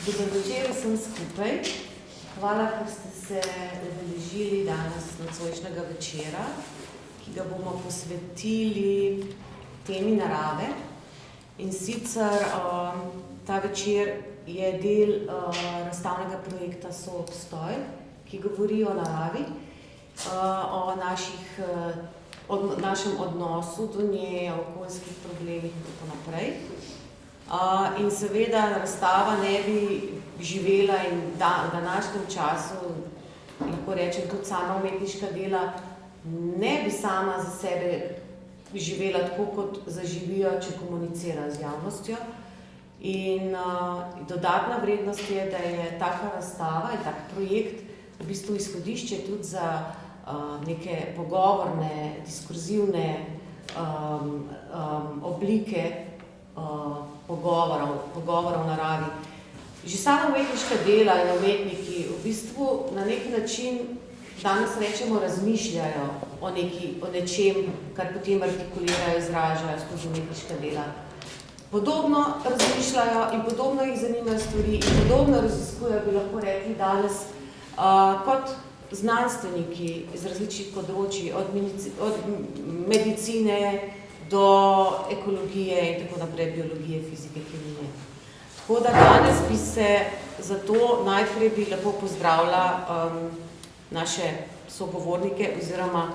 Dober večer vsem skupaj. Hvala, ker ste se udeležili danes nocojšnjega večera, ki ga bomo posvetili temi narave. In sicer ta večer je del razstavnega projekta Soobstoj, ki govori o naravi, o našem odnosu do nje, o okoljskih problemih in tako naprej. In seveda razstava ne bi živela in v današnjem času, lahko rečem, tudi sama umetniška dela ne bi sama za sebe živela tako, kot zaživijo, če komunicira z javnostjo. In dodatna vrednost je, da je taka razstava in tak projekt v bistvu izhodišče tudi za neke pogovorne, diskurzivne oblike pogovorov v naravi. Že sama umetniška dela in umetniki v bistvu na neki način danes rečemo razmišljajo o nečem, kar potem artikulirajo, izražajo skozi umetniška dela. Podobno razmišljajo in podobno jih zanimajo stvari in podobno raziskujejo, bi lahko rekli danes, kot znanstveniki iz različnih področij, od medicine do ekologije in tako naprej, biologije, fizike, kemije. Tako da danes bi se zato najprej bi lepo pozdravila naše sogovornike oziroma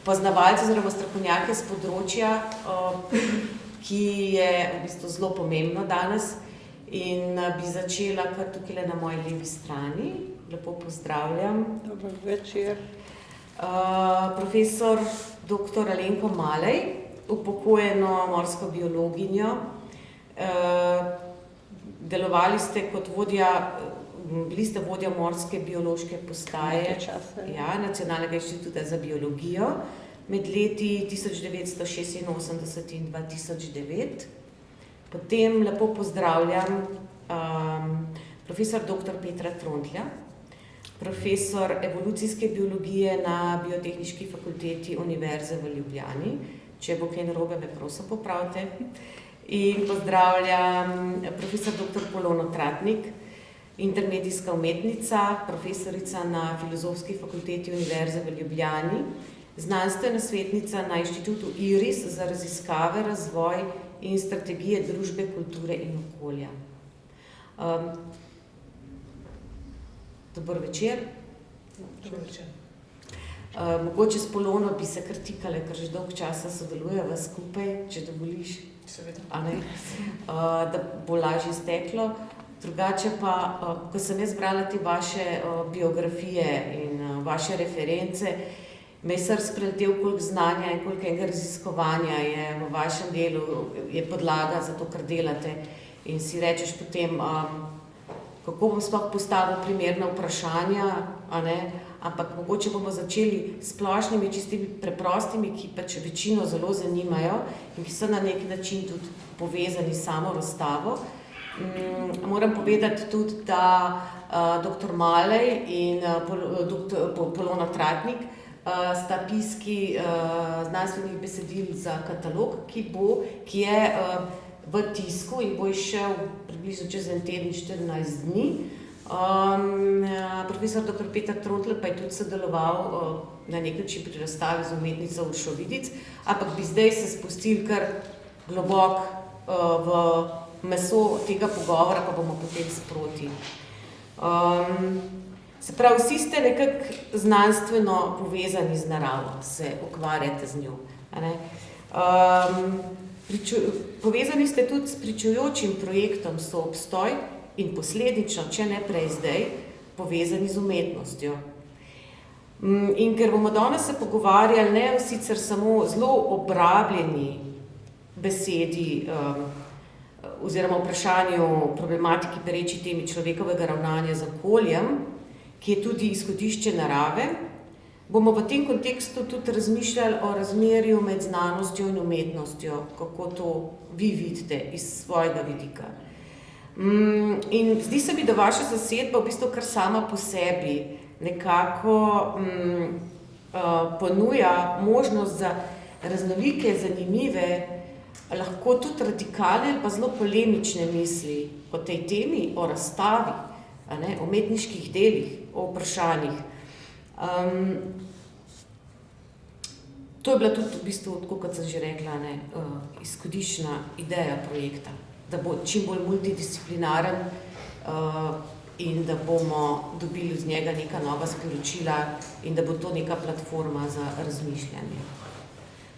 poznavalce oziroma strokovnjake z področja, ki je v bistvu zelo pomembno danes. In bi začela kar tukaj na moji levi strani. Lepo pozdravljam. Dober večer. Profesor dr. Alenko Malej, upokojeno morsko biologinjo. Delovali ste kot bili ste vodja morske biološke postaje Nacionalnega inštituta za biologijo med leti 1986 in 2009. Potem lepo pozdravljam profesor dr. Petra Trontlja, profesor evolucijske biologije na Biotehniški fakulteti Univerze v Ljubljani. Če bo kaj narobe, me prosim popravite. In pozdravljam profesor dr. Polono Tratnik, intermedijska umetnica, profesorica na Filozofski fakulteti Univerze v Ljubljani, znanstvena svetnica na Inštitutu IRIS za raziskave, razvoj in strategije družbe, kulture in okolja. Dober večer. Dober večer. Mogoče s Polono bi se kar tikale, ker že dolgo časa sodelujeva skupaj, če dovoliš. Seveda. Da bo lažje steklo. Drugače pa, ko sem jaz brala te vaše biografije in vaše reference, me je srce preletel, koliko znanja in koliko enega raziskovanja je v vašem delu, je podlaga za to, kar delate. In si rečeš potem, kako bom sploh postavil primerna vprašanja, ampak mogoče bomo začeli s splošnimi, čistimi preprostimi, ki pač večino zelo zanimajo in ki so na neki način tudi povezani s samo razstavo. Moram povedati tudi, da dr. Malej in Polona Tratnik sta piski znanstvenih besedil za katalog, ki je v tisku in bo izšel približno čez en teden, 14 dni. Profesor dr. Peter Trontlj pa je tudi sodeloval na nek način pri razstavi z umetnico Uršo Vidic, ampak bi zdaj se spustili kar globoko v meso tega pogovora, pa bomo potem sproti. Se pravi, vsi ste nekako znanstveno povezani z naravo, se ukvarjate z njo. Povezani ste tudi s pričujočim projektom Soobstoj in posledično, če ne prej zdaj, povezani z umetnostjo. In ker bomo danes se pogovarjali ne o sicer samo zelo obrabljeni besedi oziroma vprašanju problematiki pereči temi človekovega ravnanja z okoljem, ki je tudi izhodišče narave, bomo v tem kontekstu tudi razmišljali o razmerju med znanostjo in umetnostjo, kako to vi vidite iz svojega vidika. In zdi se mi, da vaša zasedba v bistvu kar sama po sebi nekako ponuja možnost za raznolike, zanimive lahko tudi radikalne ali pa zelo polemične misli o tej temi, o razstavi, o umetniških delih, o vprašanjih. To je bila tudi v bistvu, tako kot sem že rekla, izhodiščna ideja projekta, da bo čim bolj multidisciplinaren in da bomo dobili z njega neka nova sporočila in da bo to neka platforma za razmišljanje.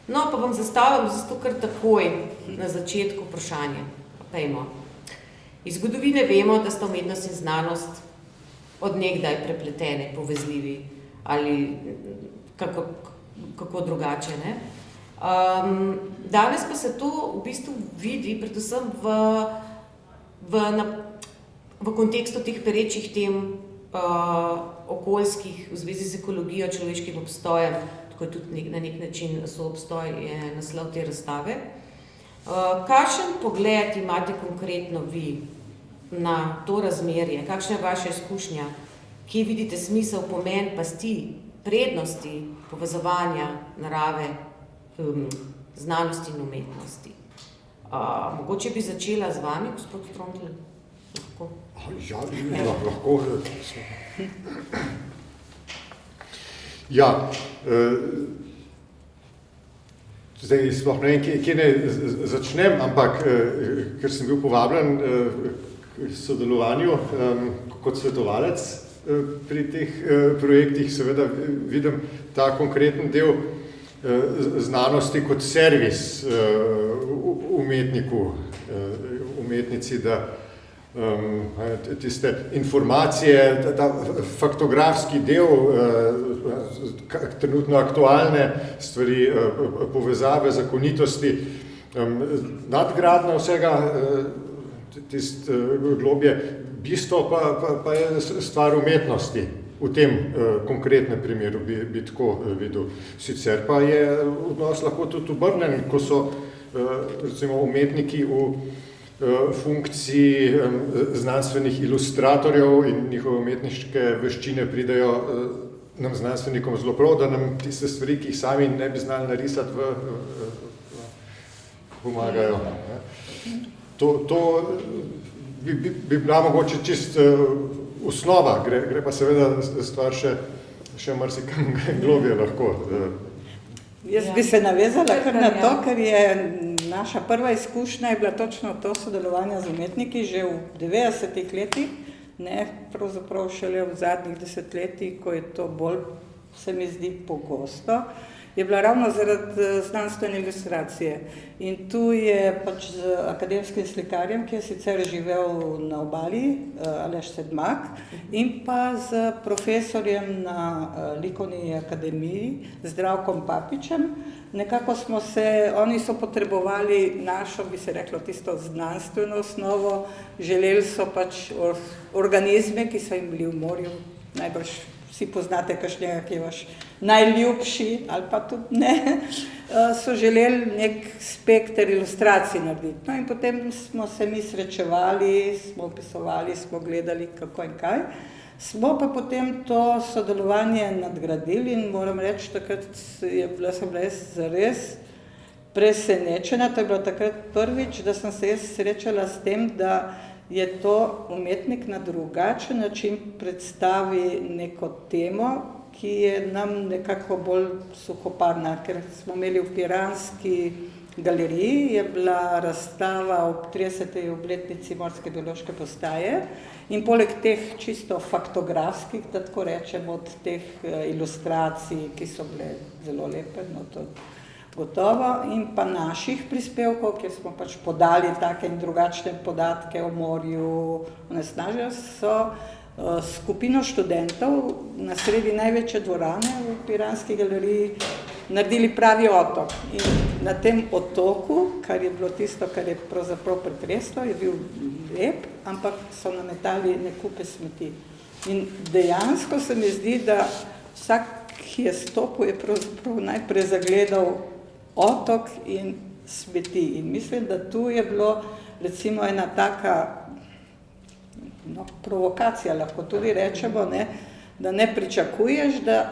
No, pa vam zastavim zato kar takoj na začetku vprašanje. Pejmo. Iz zgodovine vemo, da sta umetnost in znanost od nekdaj prepletene, povezljivi ali kako drugače, ne? Danes pa se to v bistvu vidi predvsem v kontekstu teh perečih tem okoljskih v zvezi z ekologijo, človeškim obstojem, tako je tudi na nek način soobstoj je naslov te razstave. Kakšen pogled imate konkretno vi na to razmerje? Kakšna je vaša izkušnja? Kje vidite smisel, pomen, pasti, prednosti povezovanja narave, znanosti in umetnosti? Mogoče bi začela z vami, gospod Trontelj? Lahko. Lahko. Ja, zdaj sploh ne vem, kje ne začnem, ampak ker sem bil povabljen k sodelovanju kot svetovalec pri teh projektih, seveda vidim ta konkreten del znanosti kot servis umetniku, umetnici, da tiste informacije, ta faktografski del, trenutno aktualne stvari, povezave, zakonitosti, nadgradnja vsega, tisto globje, bistvo pa je stvar umetnosti. V tem konkretnem primeru bi tako videl. Sicer pa je odnos lahko tudi obrnjen, ko so recimo umetniki v funkciji znanstvenih ilustratorjev in njihove umetniške veščine pridejo nam znanstvenikom zelo prav, da nam tiste stvari, ki jih sami ne bi znali narisati, pomagajo. To bi bila mogoče čist osnova, gre pa seveda stvar še marsikam globje lahko. Jaz bi se navezala kar na to, ker je naša prva izkušnja je bila točno to sodelovanje z umetniki že v 90-ih letih, ne pravzaprav šele v zadnjih desetletjih, ko je to bolj, se mi zdi, pogosto, je bila ravno zaradi znanstvene ilustracije. In tu je pač z akademskim slikarjem, ki je sicer živel na Obali, Aleš Sedmak, in pa z profesorjem na Likovni akademiji, Zdravkom Papičem. Nekako smo se, oni so potrebovali našo, bi se reklo, tisto znanstveno osnovo, želeli so pač organizme, ki so jim bili v morju, najbrž vsi poznate kakšnega, ki je vaš najljubši, ali pa tudi ne, so želeli nek spekter ilustracij narediti. No in potem smo se mi srečevali, smo opisovali, smo gledali kako in kaj. Smo pa potem to sodelovanje nadgradili in moram reči, takrat sem bila zares presenečena. To je bilo takrat prvič, da sem se jaz srečala s tem, da je to umetnik na drugačen način predstavi neko temo, ki je nam nekako bolj suhoparna, ker smo imeli v Piranski galeriji, je bila razstava ob 30. obletnici Morske biološke postaje in poleg teh čisto faktografskih, da tako rečem, od teh ilustracij, ki so bile zelo lepe, no to gotovo, in pa naših prispevkov, kjer smo pač podali take in drugačne podatke o morju, onesnaženju, so skupino študentov na sredi največje dvorane v Piranski galeriji naredili pravi otok. In na tem otoku, kar je bilo tisto, kar je pravzaprav pretreslo, je bil lep, ampak so nametali nekupe smeti. In dejansko se mi zdi, da vsak, ki je stopil, je pravzaprav najprej zagledal otok in smeti. In mislim, da tu je bilo recimo ena taka provokacija, lahko tudi rečemo, ne, da ne pričakuješ, da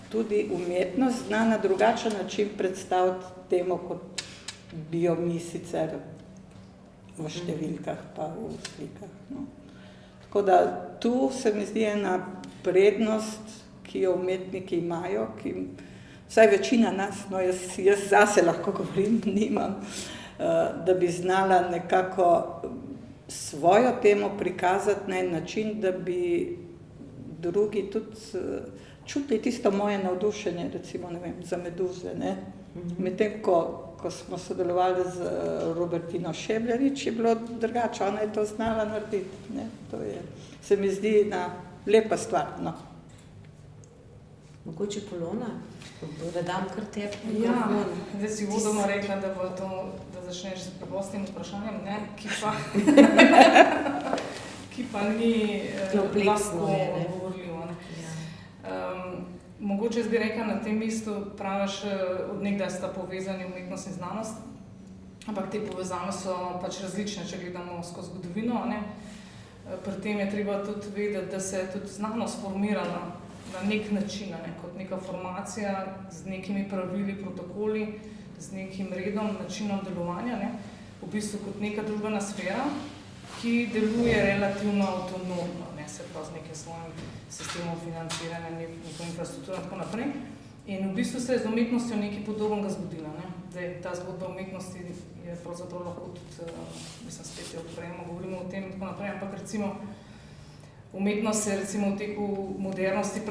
tudi umetnost zna na drugačen način predstaviti temo, kot mi sicer v številkah pa v slikah. No. Tako da tu se mi zdi ena prednost, ki jo umetniki imajo, ki vsaj večina nas, no jaz zase lahko govorim, nimam, da bi znala nekako svojo temo prikazati na en način, da bi drugi tudi čutili tisto moje navdušenje, recimo, ne vem, za meduze, ne. Medtem, ko smo sodelovali z Robertino Šeblerič, je bilo drugače, ona je to znala narediti, ne. To je, se mi zdi ena lepa stvar, no. Mogoče Polona, da dam kar tebi Ja, mikrofon. zdaj si vodoma rekla, da začneš s preprostim vprašanjem, ne, ki pa ni Kompleksno lahko je, ne. odgovorljivo. Ne. Ja. Mogoče jaz bi rekla na tem mestu, praviš, od nekdaj sta povezani umetnost in znanost, ampak te povezave so pač različne, če gledamo skozi zgodovino, ne. Pri tem je treba tudi vedeti, da se je tudi znanost formirala na nek način, ne, kot neka formacija z nekimi pravili, protokoli, z nekim redom, načinom delovanja, ne, v bistvu kot neka družbena sfera, ki deluje relativno avtonomno, ne, se pravi z nekim svojim sistemom financiranja, neko infrastrukturo in tako naprej. In v bistvu se je z umetnostjo nekaj podobnega zgodilo, ne. Zdaj, ta zgodba umetnosti je pravzaprav lahko tudi, mislim, spet jo odpremo, govorimo o tem in tako naprej, ampak recimo umetnost se je recimo v teku modernosti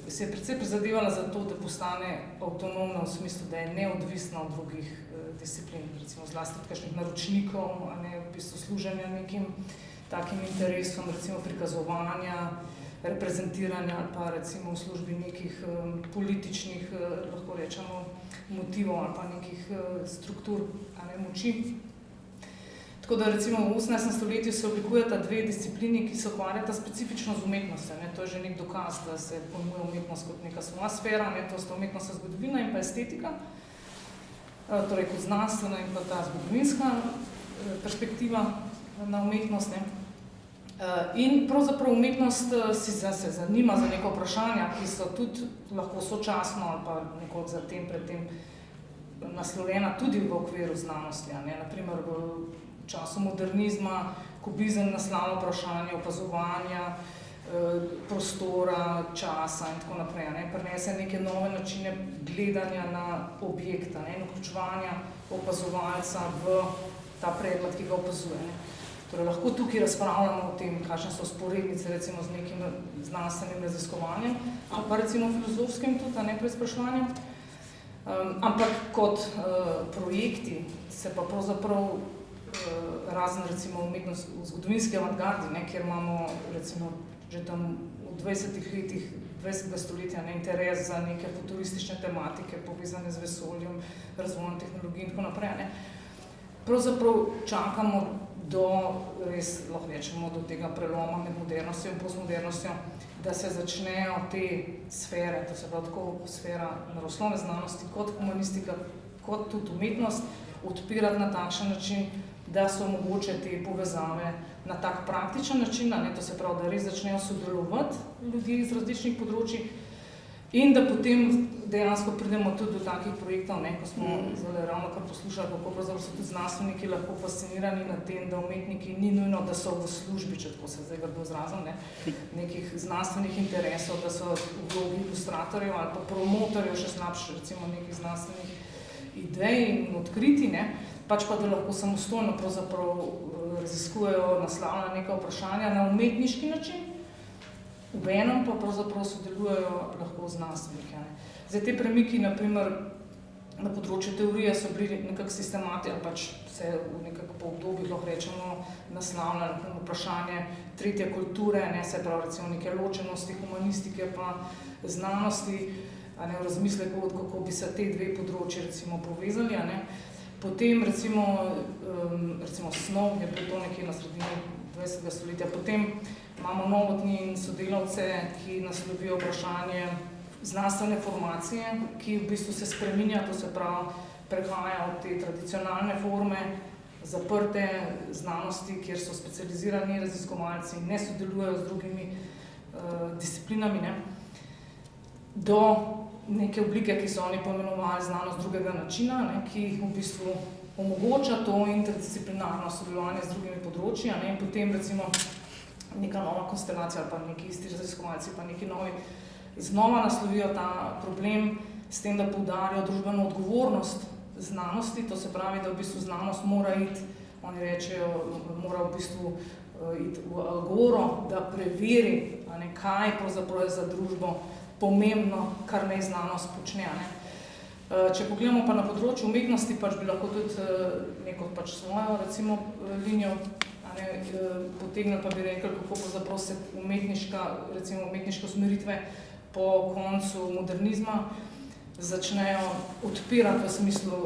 se je precej prizadevala za to, da postane avtonomna v smislu, da je neodvisna od drugih disciplin, recimo zlasti od kakšnih naročnikov, a ne v bistvu služenja nekim takim interesom, recimo prikazovanja, reprezentiranja ali pa recimo v službi nekih političnih, lahko rečemo, motivov ali pa nekih struktur, a ne, moči. Tako da recimo v 18. stoletju se oblikujeta dve disciplini, ki se ukvarjata specifično z umetnostjo, ne. To je že nek dokaz, da se pojmuje umetnost kot neka svoja sfera, ne. To sta umetnostna zgodovina in pa estetika, torej kot znanstvena in pa ta zgodovinska perspektiva na umetnost, ne. In pravzaprav umetnost se zanima za neka vprašanja, ki so tudi lahko sočasno ali pa nekoliko zatem, predtem naslovljena tudi v okviru znanosti, a ne. Na primer v času modernizma kubizem naslavlja vprašanje opazovanja, prostora, časa in tako naprej, ne. Prinese neke nove načine gledanja na objekta, ne, in vključevanja opazovalca v ta predmet, ki ga opazuje, ne. Torej, lahko tukaj razpravljamo o tem, kakšne so vzporednice recimo z nekim znanstvenim raziskovanjem, ali pa recimo filozofskim tudi, a ne, preizpraševanjem. Ampak kot projekti se pa pravzaprav razen recimo umetnost v zgodovinski avantgardi, ne, kjer imamo recimo že tam v 20. letih 20. stoletja, ne, interes za neke futuristične tematike povezane z vesoljem, razvojem tehnologij in tako naprej, ne. Pravzaprav čakamo do, res lahko rečemo, do tega preloma med modernostjo in postmodernostjo, da se začnejo te sfere, to se pravi tako sfera naravoslovne znanosti kot humanistika, kot tudi umetnost, odpirati na takšen način, da so mogoče te povezave na tak praktičen način, ne, to se pravi, da res začnejo sodelovati ljudje iz različnih področij in da potem dejansko pridemo tudi do takih projektov, ne, ko smo zdaj ravno kar poslušali, kako pravzaprav so tudi znanstveniki lahko fascinirani nad tem, da umetniki ni nujno, da so v službi, če tako se zdaj grdo izrazim, ne, nekih znanstvenih interesov, da so v vlogi ilustratorjev ali pa promotorjev, še slabše, recimo nekih znanstvenih idej in odkriti, ne, pač pa da lahko samostojno pravzaprav raziskujejo, naslavljajo neka vprašanja na umetniški način, obenem pa pravzaprav sodelujejo lahko znanstveniki, ne. Zdaj, te premiki, na primer, na področju teorije so bili nekako sistemati, ali pač se v nekako po obdobjih, lahko rečemo, naslavljali vprašanje tretje kulture, ne, se pravi recimo neke ločenosti humanistike pa znanosti, a ne, v razmisleku, kako bi se te dve področji recimo povezali, a ne. Potem recimo snov je bilo to nekje na sredini 20. stoletja, potem imamo Novotny in sodelavce, ki naslovijo vprašanje znanstvene formacije, ki v bistvu se spreminja, to se pravi, prehaja od te tradicionalne forme, zaprte znanosti, kjer so specializirani raziskovalci in ne sodelujejo z drugimi disciplinami, ne, do neke oblike, ki so oni poimenovali znanost drugega načina, ne, ki v bistvu omogoča to interdisciplinarno sodelovanje z drugimi področji, ne, in potem recimo neka nova konstelacija ali pa neki isti raziskovalci, pa neki novi, znova naslovijo ta problem s tem, da poudarijo družbeno odgovornost znanosti, to se pravi, da v bistvu znanost mora iti, oni rečejo, mora v bistvu iti v agoro, da preveri, ne, kaj pravzaprav je za družbo pomembno, kar naj znanost počne. Ne. Če pogledamo pa na področju umetnosti, pač bi lahko tudi neko pač svojo recimo linijo potegnili, pa bi rekel, kako pravzaprav se umetniške usmeritve po koncu modernizma začnejo odpirati v smislu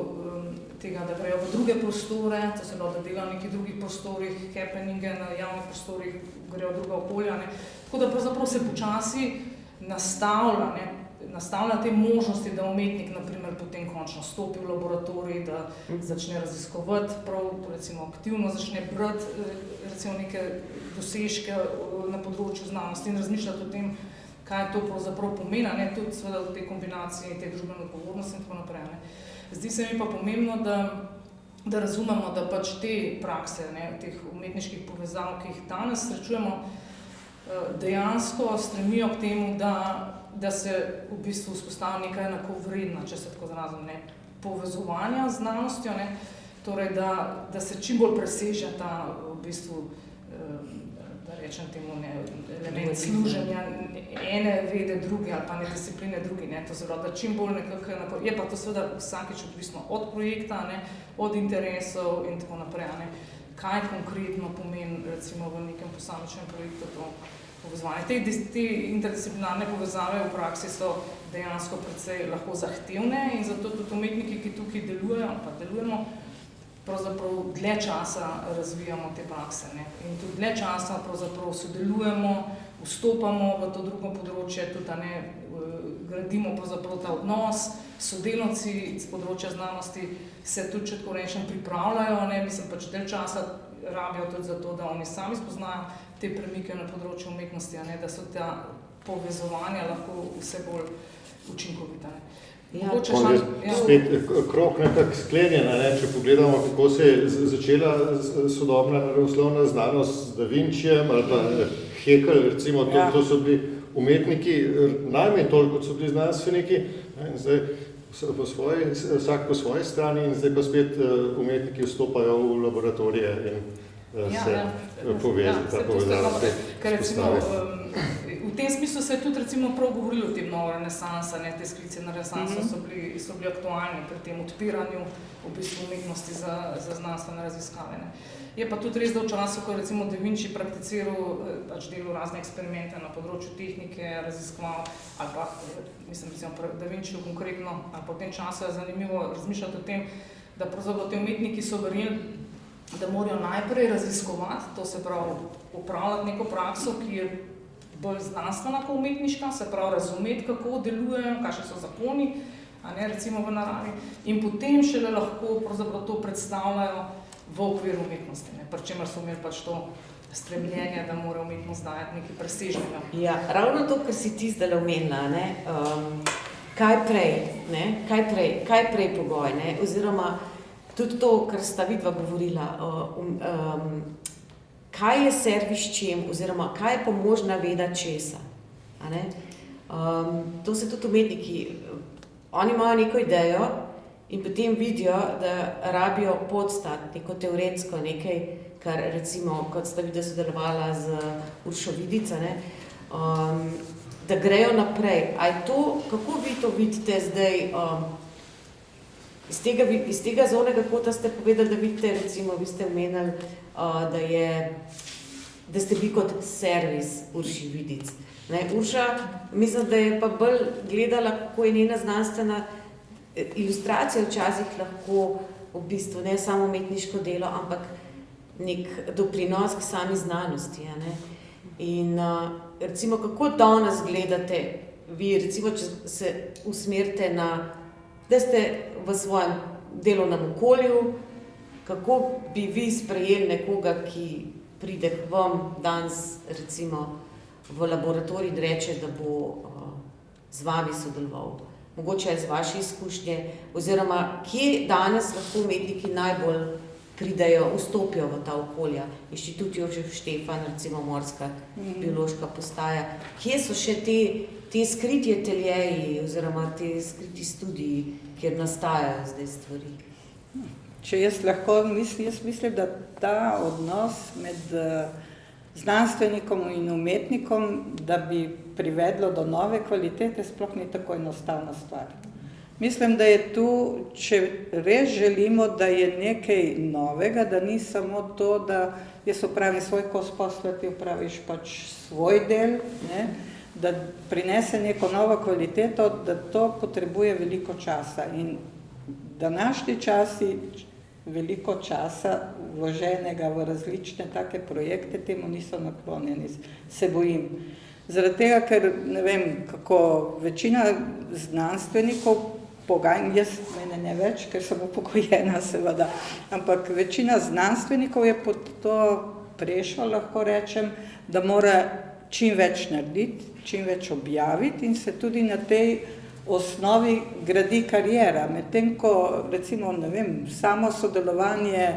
tega, da grejo v druge prostore, to se da delajo v nekih drugih prostorih, happeninge na javnih prostorih, grejo v druga okolja. Ne. Tako da pravzaprav se počasi nastavlja te možnosti, da umetnik naprimer potem končno stopi v laboratorij, da začne raziskovati, prav recimo aktivno začne brati recimo neke dosežke na področju znanosti in razmišljati o tem, kaj to pravzaprav pomeni, ne, tudi seveda v tej kombinaciji te družbene odgovornosti in tako naprej. Ne. Zdi se mi pa pomembno, da razumemo, da pač te prakse, ne, teh umetniških povezav, ki jih danes srečujemo, dejansko stremijo k temu, da se v bistvu vzpostavi nekaj enakovredna, če se tako izrazim, ne, povezovanja z znanostjo, ne, torej da se čim bolj preseže ta v bistvu, da rečem temu, ne, element služenja ene vede druge ali pa ne discipline drugi, ne, to se pravi, da čim bolj nekako, je pa to seveda vsakič odvisno od projekta, ne, od interesov in tako naprej, ne, kaj konkretno pomeni recimo v nekem posamičnem projektu to povezovanje. Te interdisciplinarne povezave v praksi so dejansko precej lahko zahtevne in zato tudi umetniki, ki tukaj delujejo ali pa delujemo, pravzaprav dlje časa razvijamo te prakse, ne. In tudi dlje časa pravzaprav sodelujemo, vstopamo v to drugo področje, tudi ne, gradimo pravzaprav ta odnos, sodelavci z področja znanosti se tudi, če tako rečem, pripravljajo, ne, mislim pač dlje časa rabijo tudi zato, da oni sami spoznajo te premike na področju umetnosti, ne, da so ta povezovanja lahko vse bolj učinkovita. Ne. Spet krog nekako sklenjena, ne? Če pogledamo, kako se je začela sodobna naravoslovna znanost z Da Vincijem ali pa Haeckel, recimo, to so bili umetniki, najmanj toliko, kot so bili znanstveniki, in zdaj vsak po svoji strani in zdaj pa spet umetniki vstopajo v laboratorije in se povezajo. Ker recimo v tem smislu se je tudi recimo prav govorilo o tem novo renesansa, ne, te sklice na renesanso so bili aktualni pri tem odpiranju v bistvu umetnosti za znanstvene raziskave. Ne. Je pa tudi res, da v času, ko recimo Da Vinci prakticiral, pač delal razne eksperimente na področju tehnike, raziskoval, ali pa, mislim, Da Vinci konkretno, ali pa v tem času je zanimivo razmišljati o tem, da pravzaprav te umetniki so verjeli, da morajo najprej raziskovati, to se pravi upravljati neko prakso, ki je bolj znanstvena kot umetniška, se pravi razumeti, kako delujejo, kakšni so zakoni, a ne, recimo v naravi, in potem šele lahko pravzaprav to predstavljajo v okviru umetnosti, ne, pri čemer so imeli pač to stremljenje, da mora umetnost dajati nekaj presežnega. Ja, ravno to, kar si ti zdaj omenila, ne, kaj prej pogoj, ne, oziroma tudi to, kar sta vidva govorila, kaj je servis čem, oziroma kaj je pomožna veda česa. A ne? To se tudi umetniki, oni imajo neko idejo in potem vidijo, da rabijo podstati neko teoretsko, nekaj, kar recimo, kot sta vidva sodelovala z Uršo Vidic, ne, da grejo naprej. A je to, kako vi to vidite zdaj, iz tega zornega kota ste povedali, da vidite, recimo, vi ste omenili, da ste vi kot servis Urši Vidic. Ne, Urša, mislim, da je pa bolj gledala, kako je njena znanstvena ilustracija včasih lahko v bistvu ne samo umetniško delo, ampak nek doprinos k sami znanosti. Ne. In recimo, kako danes gledate vi, recimo, če se usmerite na, da ste v svojem delovnem okolju, kako bi vi sprejeli nekoga, ki pride k vam danes, recimo, v laboratorij in reče, da bo z vami sodeloval. mogoče iz vaše izkušnje, oziroma kje danes lahko umetniki najbolj pridejo, vstopijo v ta okolja, Inštitut Jožef Štefan, recimo Morska biološka postaja. Kje so še te skriti ateljeji oziroma te skriti studiji, kjer nastajajo zdaj stvari? Če jaz lahko mislim, da ta odnos med znanstvenikom in umetnikom, da bi privedlo do nove kvalitete, sploh ni tako enostavna stvar. Mislim, da je tu, če res želimo, da je nekaj novega, da ni samo to, da jaz opravim svoj kos posla, ti opraviš pač svoj del, ne? Da prinese neko novo kvaliteto, da to potrebuje veliko časa. In današnji časi, veliko časa vloženega v različne take projekte, temu niso naklonjeni, se bojim. Zaradi tega, ker ne vem, kako večina znanstvenikov mene ne več, ker sem upokojena seveda, ampak večina znanstvenikov je pod to prešlo, lahko rečem, da mora čim več narediti, čim več objaviti in se tudi na tej osnovi gradi kariera. Medtem ko, recimo, ne vem, samo sodelovanje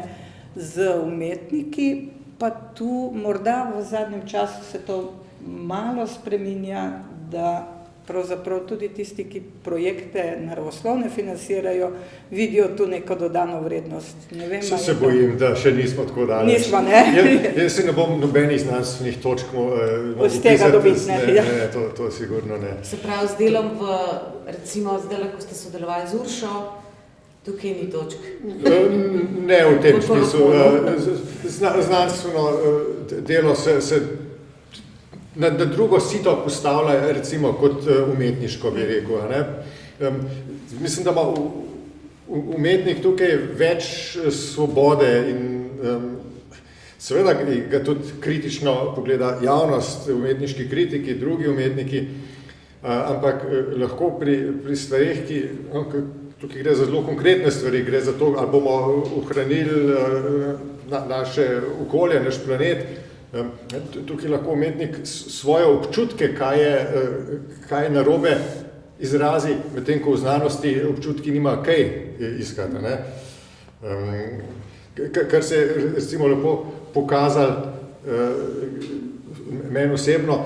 z umetniki, pa tu morda v zadnjem času se to malo spreminja, da pravzaprav tudi tisti, ki projekte naravoslovne financirajo, vidijo tu neko dodano vrednost. Ne vem, Se bojim, da še nismo tako daleč. Nismo, ne? Jaz si ne bom nobenih znanstvenih točk z tega dobiti, ne? Ne, to sigurno ne. Se pravi, z delom recimo zdaj, ko ste sodelovali z Uršo, tukaj ni točk. Ne v tem smislu. Znanstveno delo se na drugo sito postavlja, recimo, kot umetniško, bi rekel. Ne? Mislim, da ima umetnik tukaj več svobode in seveda ga tudi kritično pogleda javnost, umetniški kritiki, drugi umetniki, ampak lahko pri stvarih, tukaj gre za zelo konkretne stvari, gre za to, ali bomo ohranili naše okolje, naš planet. Tukaj lahko umetnik svoje občutke, kaj je narobe, izrazi, medtem ko v znanosti občutki nima kaj iskati. Ne? Kar se je recimo lepo pokazalo meni osebno,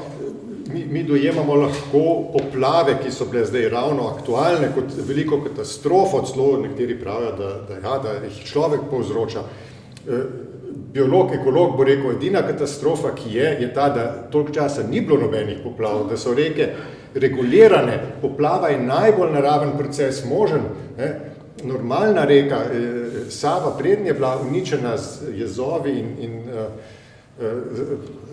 mi dojemamo lahko poplave, ki so bile zdaj ravno aktualne, kot veliko katastrofo, celo nekateri pravijo, da jih človek povzroča. Biolog, ekolog bo rekel, edina katastrofa, ki je ta, da toliko časa ni bilo nobenih poplav, da so reke regulirane, poplava je najbolj naraven proces možen. Ne? Normalna reka, Sava, preden je bila uničena z jezovi in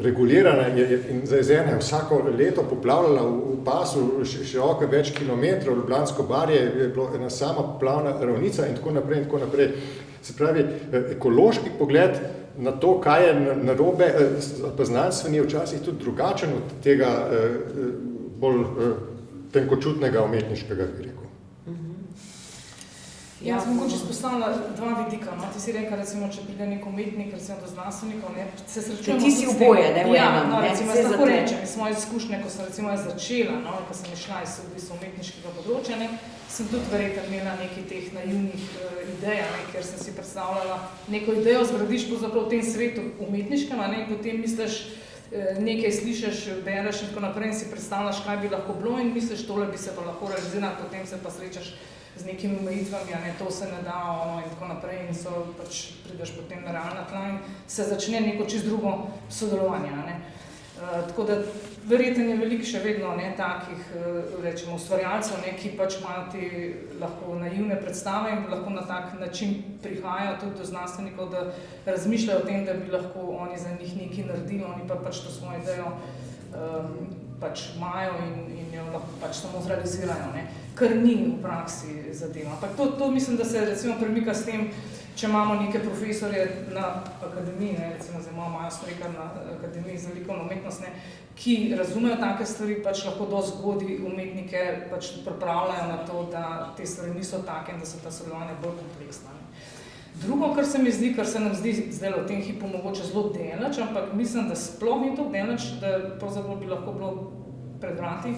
regulirana in zajezena, je vsako leto poplavljala v pasu široko več kilometrov, Ljubljansko barje je bilo ena sama poplavna ravnica in tako naprej in tako naprej. Se pravi, ekološki pogled na to, kaj je narobe, pa znanstveni je včasih tudi drugačen od tega bolj tenkočutnega umetniškega, bi rekel. Jaz mogoče izpostavila dva vidika. No? Ti si rekel, recimo, če pride nek umetnik, recimo do znanstvenikov, ne, se srečujemo... Ti si oboje, ne, v enem. Ja, recimo, jaz tako rečem, iz moje izkušnje, ko sem recimo začela, no, ko sem išla iz umetniškega področja, ne, sem tudi verjetno imela nekaj teh naivnih idej, ne, ker sem si predstavljala neko idejo, zgradiš pravzaprav v tem svetu umetniškem, ne, in potem misliš, nekaj slišiš, bereš in tako naprej in si predstavljaš, kaj bi lahko bilo in misliš, tole bi se pa lahko realiziralo, potem se pa srečaš z nekimi omejitvami, ne, to se ne da, in tako naprej in pač prideš potem na realna tla in se začne neko čisto drugo sodelovanje. Ne. Tako da verjetno je veliko še vedno ne, takih, rečemo, ustvarjalcev, ne, ki pač imajo te lahko naivne predstave in lahko na tak način prihajajo tudi do znanstvenikov, da razmišljajo o tem, da bi lahko oni za njih nekaj naredili, oni pa pač to svojo idejo pač imajo in jo lahko pač samo zrealizirajo, ne, kar ni v praksi zadeva. Ampak to mislim, da se recimo premika s tem, če imamo neke profesorje na akademiji, ne, recimo zdaj imamo Majo Smrekar na akademiji za likovno umetnost, ne, ki razumejo take stvari, pač lahko dosti zgodi umetnike pač pripravljajo na to, da te stvari niso take in da so ta sodelovanja bolj kompleksna. Ne. Drugo, kar se mi zdi, kar se nam zdi zdaj v tem hipu mogoče zelo daleč, ampak mislim, da sploh ni to daleč, da pravzaprav bi lahko bilo pred vrati,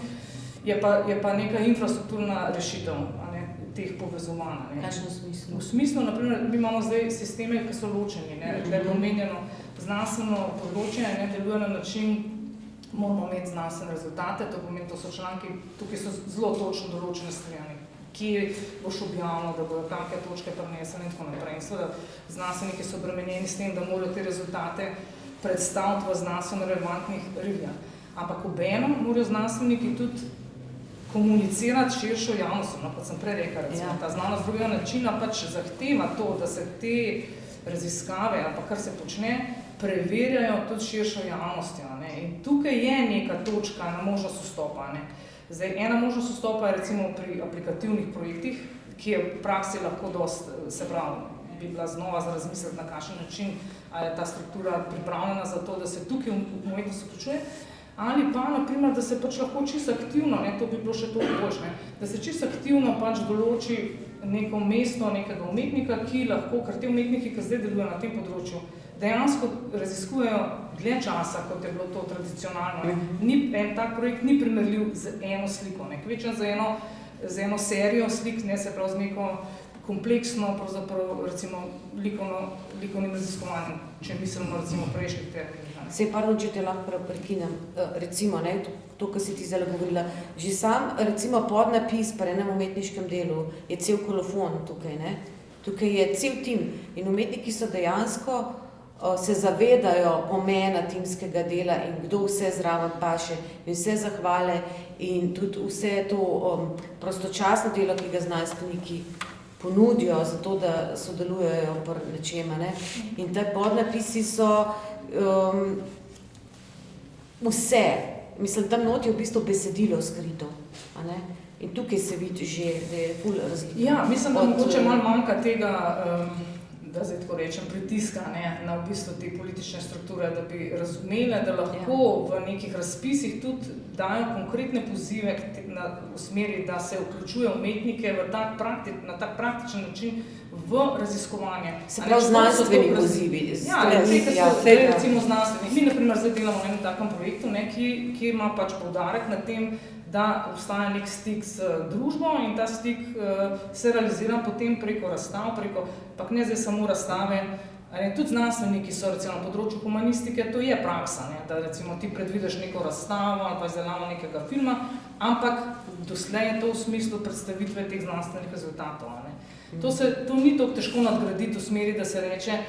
Je pa neka infrastrukturna rešitev, a ne, teh povezovanj. Kakšno smislu? V smislu, naprimer, mi imamo zdaj sisteme, ki so ločeni, ne, tukaj je omenjeno znanstveno področje, ne, deluje na način, moramo imeti znanstvene rezultate, to pomeni, to so članki, tukaj so zelo točno določene stvari, kje boš objavljeno, da bodo kakšne točke prenesene in tako naprej. In seveda znanstveniki so obremenjeni s tem, da morajo te rezultate predstaviti v znanstveno relevantnih revijah. Ampak obenem morajo znanstveniki tudi komunicirati širšo javnostjo, no, kot sem prej rekla, recimo, ta znanost drugega načina pač zahteva to, da se te raziskave, ali pa kar se počne, preverjajo tudi širšo javnostjo, ne. In tukaj je neka točka na možnost vstopa, ne. Zdaj, ena možnost vstopa je recimo pri aplikativnih projektih, ki je v praksi lahko dost, se pravi, bi bila znova za razmisliti na kakšen način, ali je ta struktura pripravljena za to, da se tukaj umetnost vključuje, ali pa, naprimer, da se pač lahko čisto aktivno, ne, to bi bilo še toliko boljše, ne, da se čisto aktivno pač določi neko mesto nekega umetnika, ki lahko, ker te umetniki, ki zdaj delujejo na tem področju, dejansko raziskujejo dlje časa, kot je bilo to tradicionalno. En tak projekt ni primerljiv z eno sliko, ne, kvečem z eno serijo slik, ne, se pravi z neko kompleksno, pravzaprav, recimo, likovnim raziskovanjem, če mislimo, recimo, prejšnjih terminih. Sej, pardon, če te lahko prekinem, recimo, ne, to, kar si ti zdaj govorila, že sam, recimo, podnapis pri enem umetniškem delu je cel kolofon tukaj, ne, tukaj je cel tim in umetniki so dejansko se zavedajo pomena timskega dela in kdo vse zraven paše in vse zahvale in tudi vse to prostočasno delo, ki ga znanstveniki ponudijo za to, da sodelujejo pri nečem, ne. In te podnapisi so vse, mislim, tam noti je v bistvu besedilo skrito, a ne. In tukaj se vidi že, da je ful razlika. Ja, mislim, da mogoče malo manjka tega, da zdaj tako rečem, pritiska, ne, na v bistvu te politične strukture, da bi razumele, da lahko v nekih razpisih tudi dajo konkretne pozive v smeri, da se vključuje umetnike na tak praktičen način v raziskovanje. Se pravi znanstveni pozivi. Ja, recimo znanstveni. Mi, na primer, zdaj delamo v enem takem projektu, ne, ki ima pač poudarek na tem, da obstaja nek stik z družbo in ta stik se realizira potem preko razstav, pa ne zdaj samo razstave. Tudi znanstveniki so recimo na področju humanistike, to je praksa, ne, da recimo ti predvidiš neko razstavo ali pa izdelavo nekega filma, ampak doslej je to v smislu predstavitve teh znanstvenih rezultatov. Ne. To ni tako težko nadgraditi v smeri, da se reče,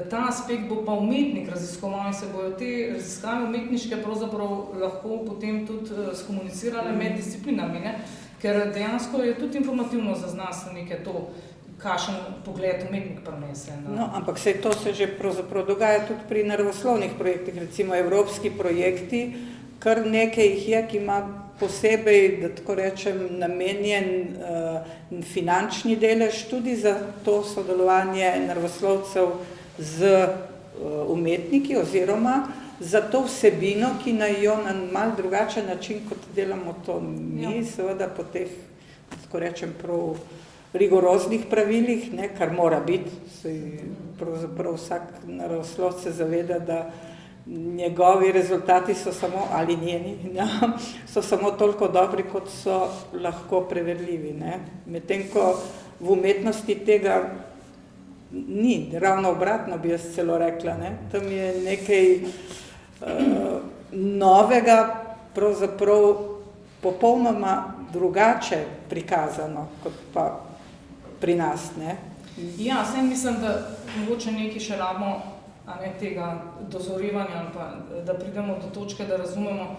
ta aspekt bo pa umetnik raziskoval in se bojo te raziskave umetniške pravzaprav lahko potem tudi skomunicirale med disciplinami, ne? Ker dejansko je tudi informativno za znanstvenike to, kakšen pogled umetnik prinese. No, ampak to se že pravzaprav dogaja tudi pri naravoslovnih projektih, recimo evropski projekti, kar nekaj jih je, ki ima posebej, da tako rečem, namenjen finančni delež tudi za to sodelovanje naravoslovcev z umetniki oziroma za to vsebino, ki naj jo na mal drugačen način, kot delamo to mi, seveda po teh, tako rečem, prav rigoroznih pravilih, ne, kar mora biti, pravzaprav vsak naravoslovec se zaveda, da njegovi rezultati so samo, ali njeni, ja, so samo toliko dobri, kot so lahko preverljivi, ne. Medtem ko v umetnosti tega ni, ravno obratno bi jaz celo rekla, ne. Tam je nekaj novega, pravzaprav popolnoma drugače prikazano, kot pa pri nas, ne. Ja, saj mislim, da mogoče nekaj še rabimo, a ne, tega dozorevanja, ali pa da pridemo do točke, da razumemo.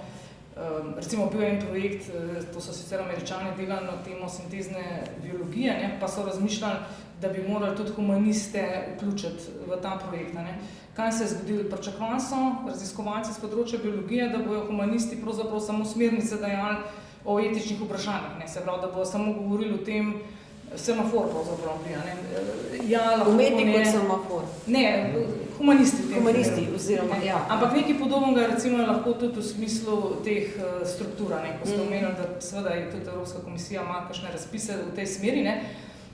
Recimo bil je en projekt, to so sicer Američani delali na temo sintezne biologije, ne, pa so razmišljali, da bi morali tudi humaniste vključiti v ta projekt. Ne. Kaj se je zgodilo? Pričakovali so raziskovalci z področja biologije, da bojo humanisti pravzaprav samo smernice dajali o etičnih vprašanjih, ne, se pravi, da bojo samo govorili o tem, semafor pravzaprav bi, ne. Ja, lahko umetnik kot semafor. Ne, humanisti. Humanisti oziroma, ja. Ampak nekaj podobnega recimo je lahko tudi v smislu teh struktur, ne, ko ste omenili, da seveda je tudi Evropska komisija ima kakšne razpise v tej smeri, ne.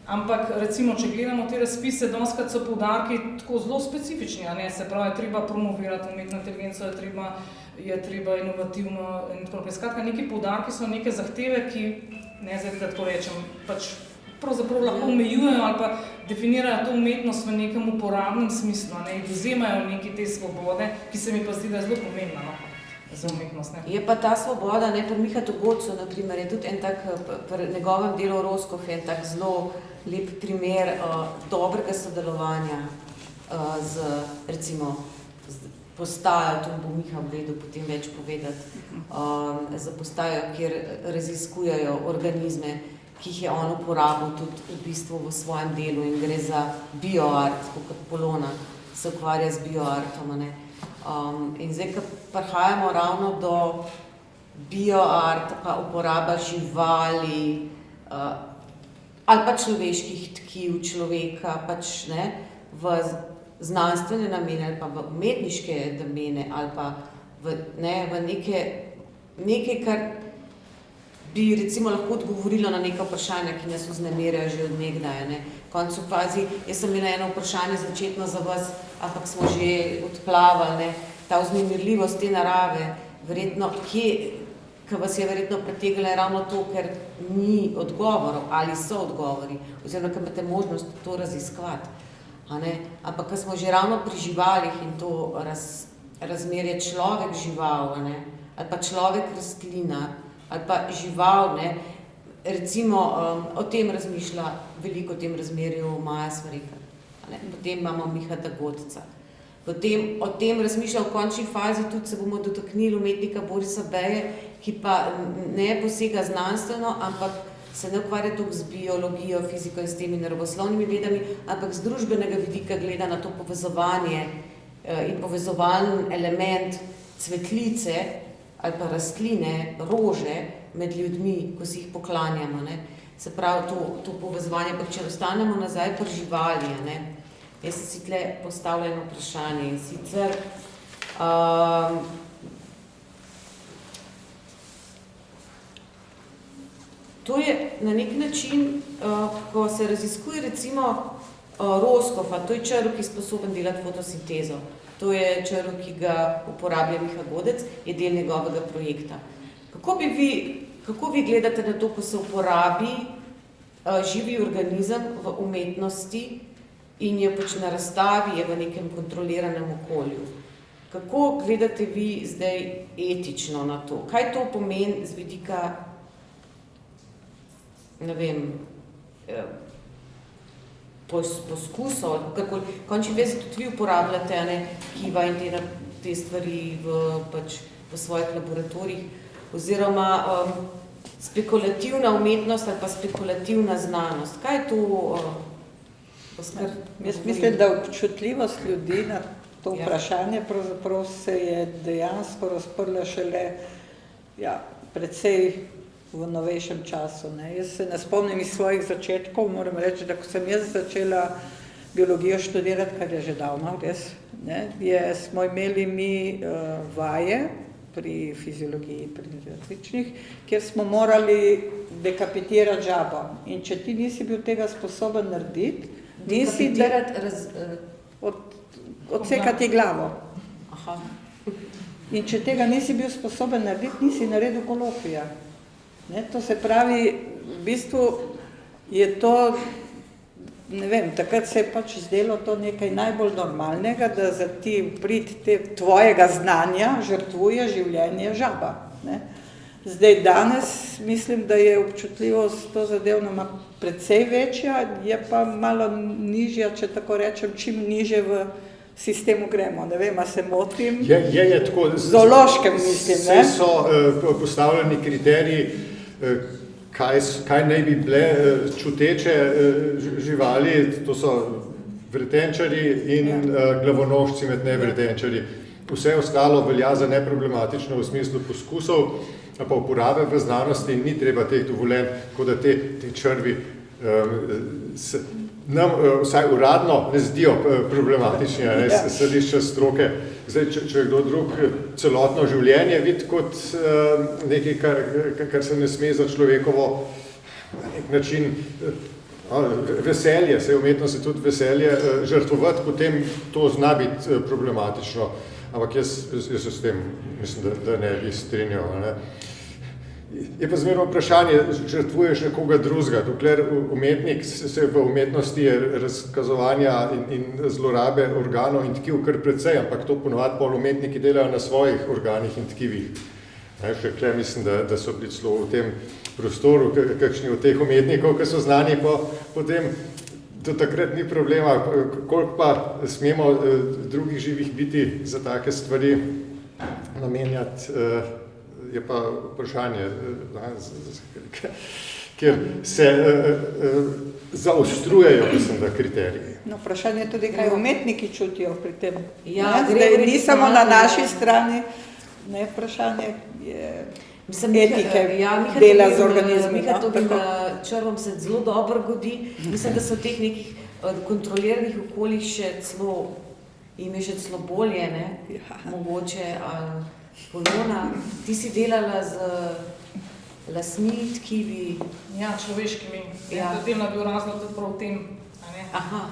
Ampak recimo, če gledamo te razpise, dostikrat so poudarki tako zelo specifični, a ne, se pravi, treba promovirati umetno inteligenco, je treba inovativno in tako naprej. Skratka, neki poudarki so neke zahteve, ki, ne zdaj, da tako rečem, pač pravzaprav lahko omejujejo ali pa definirajo to umetnost v nekem uporabnem smislu, ne, odvzemajo neke te svobode, ki se mi pa zdi, da je zelo pomembna, no, za umetnost. Ne. Je pa ta svoboda, ne, pri Mihatu Godcu, na primer, je tudi en tak, pri njegovem delu Roskov je en tak zelo lep primer dobrega sodelovanja z, recimo, postajo, to bo Miha vedel potem več povedati, za postajo, kjer raziskujejo organizme, ki jih je on uporabil tudi v bistvu v svojem delu in gre za bioart, kot Polona se ukvarja z bioartom, ne. In zdaj, ko prihajamo ravno do bioart, pa uporaba živali, ali pa človeških tkiv človeka, pač ne, v znanstvene namene ali pa v umetniške namene ali pa v nekaj, kar bi recimo lahko odgovorilo na neka vprašanja, ki nas vznemirjajo že od nekdaj, ne. V koncu fazi, jaz sem imela eno vprašanje začetno za vas, ampak smo že odplavali, ne, ta vznemirljivost te narave, verjetno, ki vas je verjetno pritegnila ravno to, ker ni odgovorov ali so odgovori, oziroma ker imate možnost to raziskovati, a ne. Ampak ko smo že ravno pri živalih in to razmerje človek-žival, a ne, ali pa človek-rastlina, ali pa žival, ne, recimo o tem razmišlja, veliko o tem razmerju Maja Smrekar, ne, potem imamo Mihata Godca. Potem o tem razmišlja v končni fazi, tudi se bomo dotaknili umetnika Borisa Beje, ki pa ne posega znanstveno, ampak se ne ukvarja toliko z biologijo, fiziko in s temi naravoslovnimi vedami, ampak z družbenega vidika gleda na to povezovanje in povezovalen element cvetlice ali pa rastline, rože med ljudmi, ko si jih poklanjamo, ne. Se pravi, to povezovanje, pa če ostanemo nazaj pri živali, ne. Jaz sem si tle postavila eno vprašanje in sicer to je na nek način, ko se raziskuje recimo Roskova, to je črv, ki je sposoben delati fotosintezo. To je črv, ki ga uporablja Miha Godec, je del njegovega projekta. Kako vi gledate na to, ko se uporabi živi organizem v umetnosti in je pač na razstavi, je v nekem kontroliranem okolju? Kako gledate vi zdaj etično na to? Kaj to pomeni z vidika, ne vem, poskusov, kakor, končni vezi tudi vi uporabljate, ne, kiva in te stvari v svojih laboratorijih, oziroma spekulativna umetnost ali pa spekulativna znanost. Kaj je to? Jaz mislim, da občutljivost ljudi na to vprašanje pravzaprav se je dejansko razprla šele precej v novejšem času, ne. Jaz se ne spomnim iz svojih začetkov, moram reči, da ko sem jaz začela biologijo študirati, kar je že davno, res, ne, smo imeli mi vaje pri fiziologiji, pri različnih, kjer smo morali dekapitirati žabo. In če ti nisi bil tega sposoben narediti, odsekati glavo. Aha. In če tega nisi bil sposoben narediti, nisi naredil kolokvija. Ne, to se pravi, v bistvu je to, ne vem, takrat se je pač zdelo to nekaj najbolj normalnega, da za ti prid tvojega znanja žrtvuje življenje žaba. Ne. Zdaj danes mislim, da je občutljivost to zadevno precej večja, je pa malo nižja, če tako rečem, čim nižje v sistemu gremo. Ne vem, a se motim? Je tako. Zoološkem mislim, ne? Vse so postavljeni kriteriji, kaj naj bi bile čuteče živali, to so vretenčarji in glavonožci med nevretenčarji. Vse ostalo velja za neproblematično v smislu poskusov, pa uporabe v znanosti ni treba teh dovoljenj, kot da te črvi nam vsaj uradno ne zdijo problematični, stališča stroke. Zdaj, če kdo drug celotno življenje vidi kot nekaj, kar se ne sme za človekovo na nek način Veselje, se umetnost je tudi veselje, žrtvovati potem to zna biti problematično, ampak jaz se s tem mislim, da ne bi strinjal. Ne. Je pa zmerno vprašanje, žrtvuješ nekoga drugega, dokler umetnik se v umetnosti je razkazovanja in zlorabe organov in tkiv kar precej, ampak to ponovadi pol umetniki delajo na svojih organih in tkivih. Še kle mislim, da so bili celo v tem prostoru, kakšni od teh umetnikov, ki so znani potem, do takrat ni problema, koliko pa smemo drugih živih biti za take stvari namenjati, je pa vprašanje, kjer se zaostrujejo, mislim, da kriteriji. No, vprašanje je tudi, kaj umetniki čutijo pri tem. Ja, Zdaj ni samo na naši strani, ne, vprašanje je etike, dela z organizmi. Miha Črvom se zelo dobro godi. Mislim, da so v teh nekih kontroliranih okoljih še celo, ime še celo bolje, ne? Mogoče. Polona, ti si delala z lasmi, tkivi. Ja, človeškimi. Ja. Potem je bil razlog tudi prav v tem. A ne? Aha.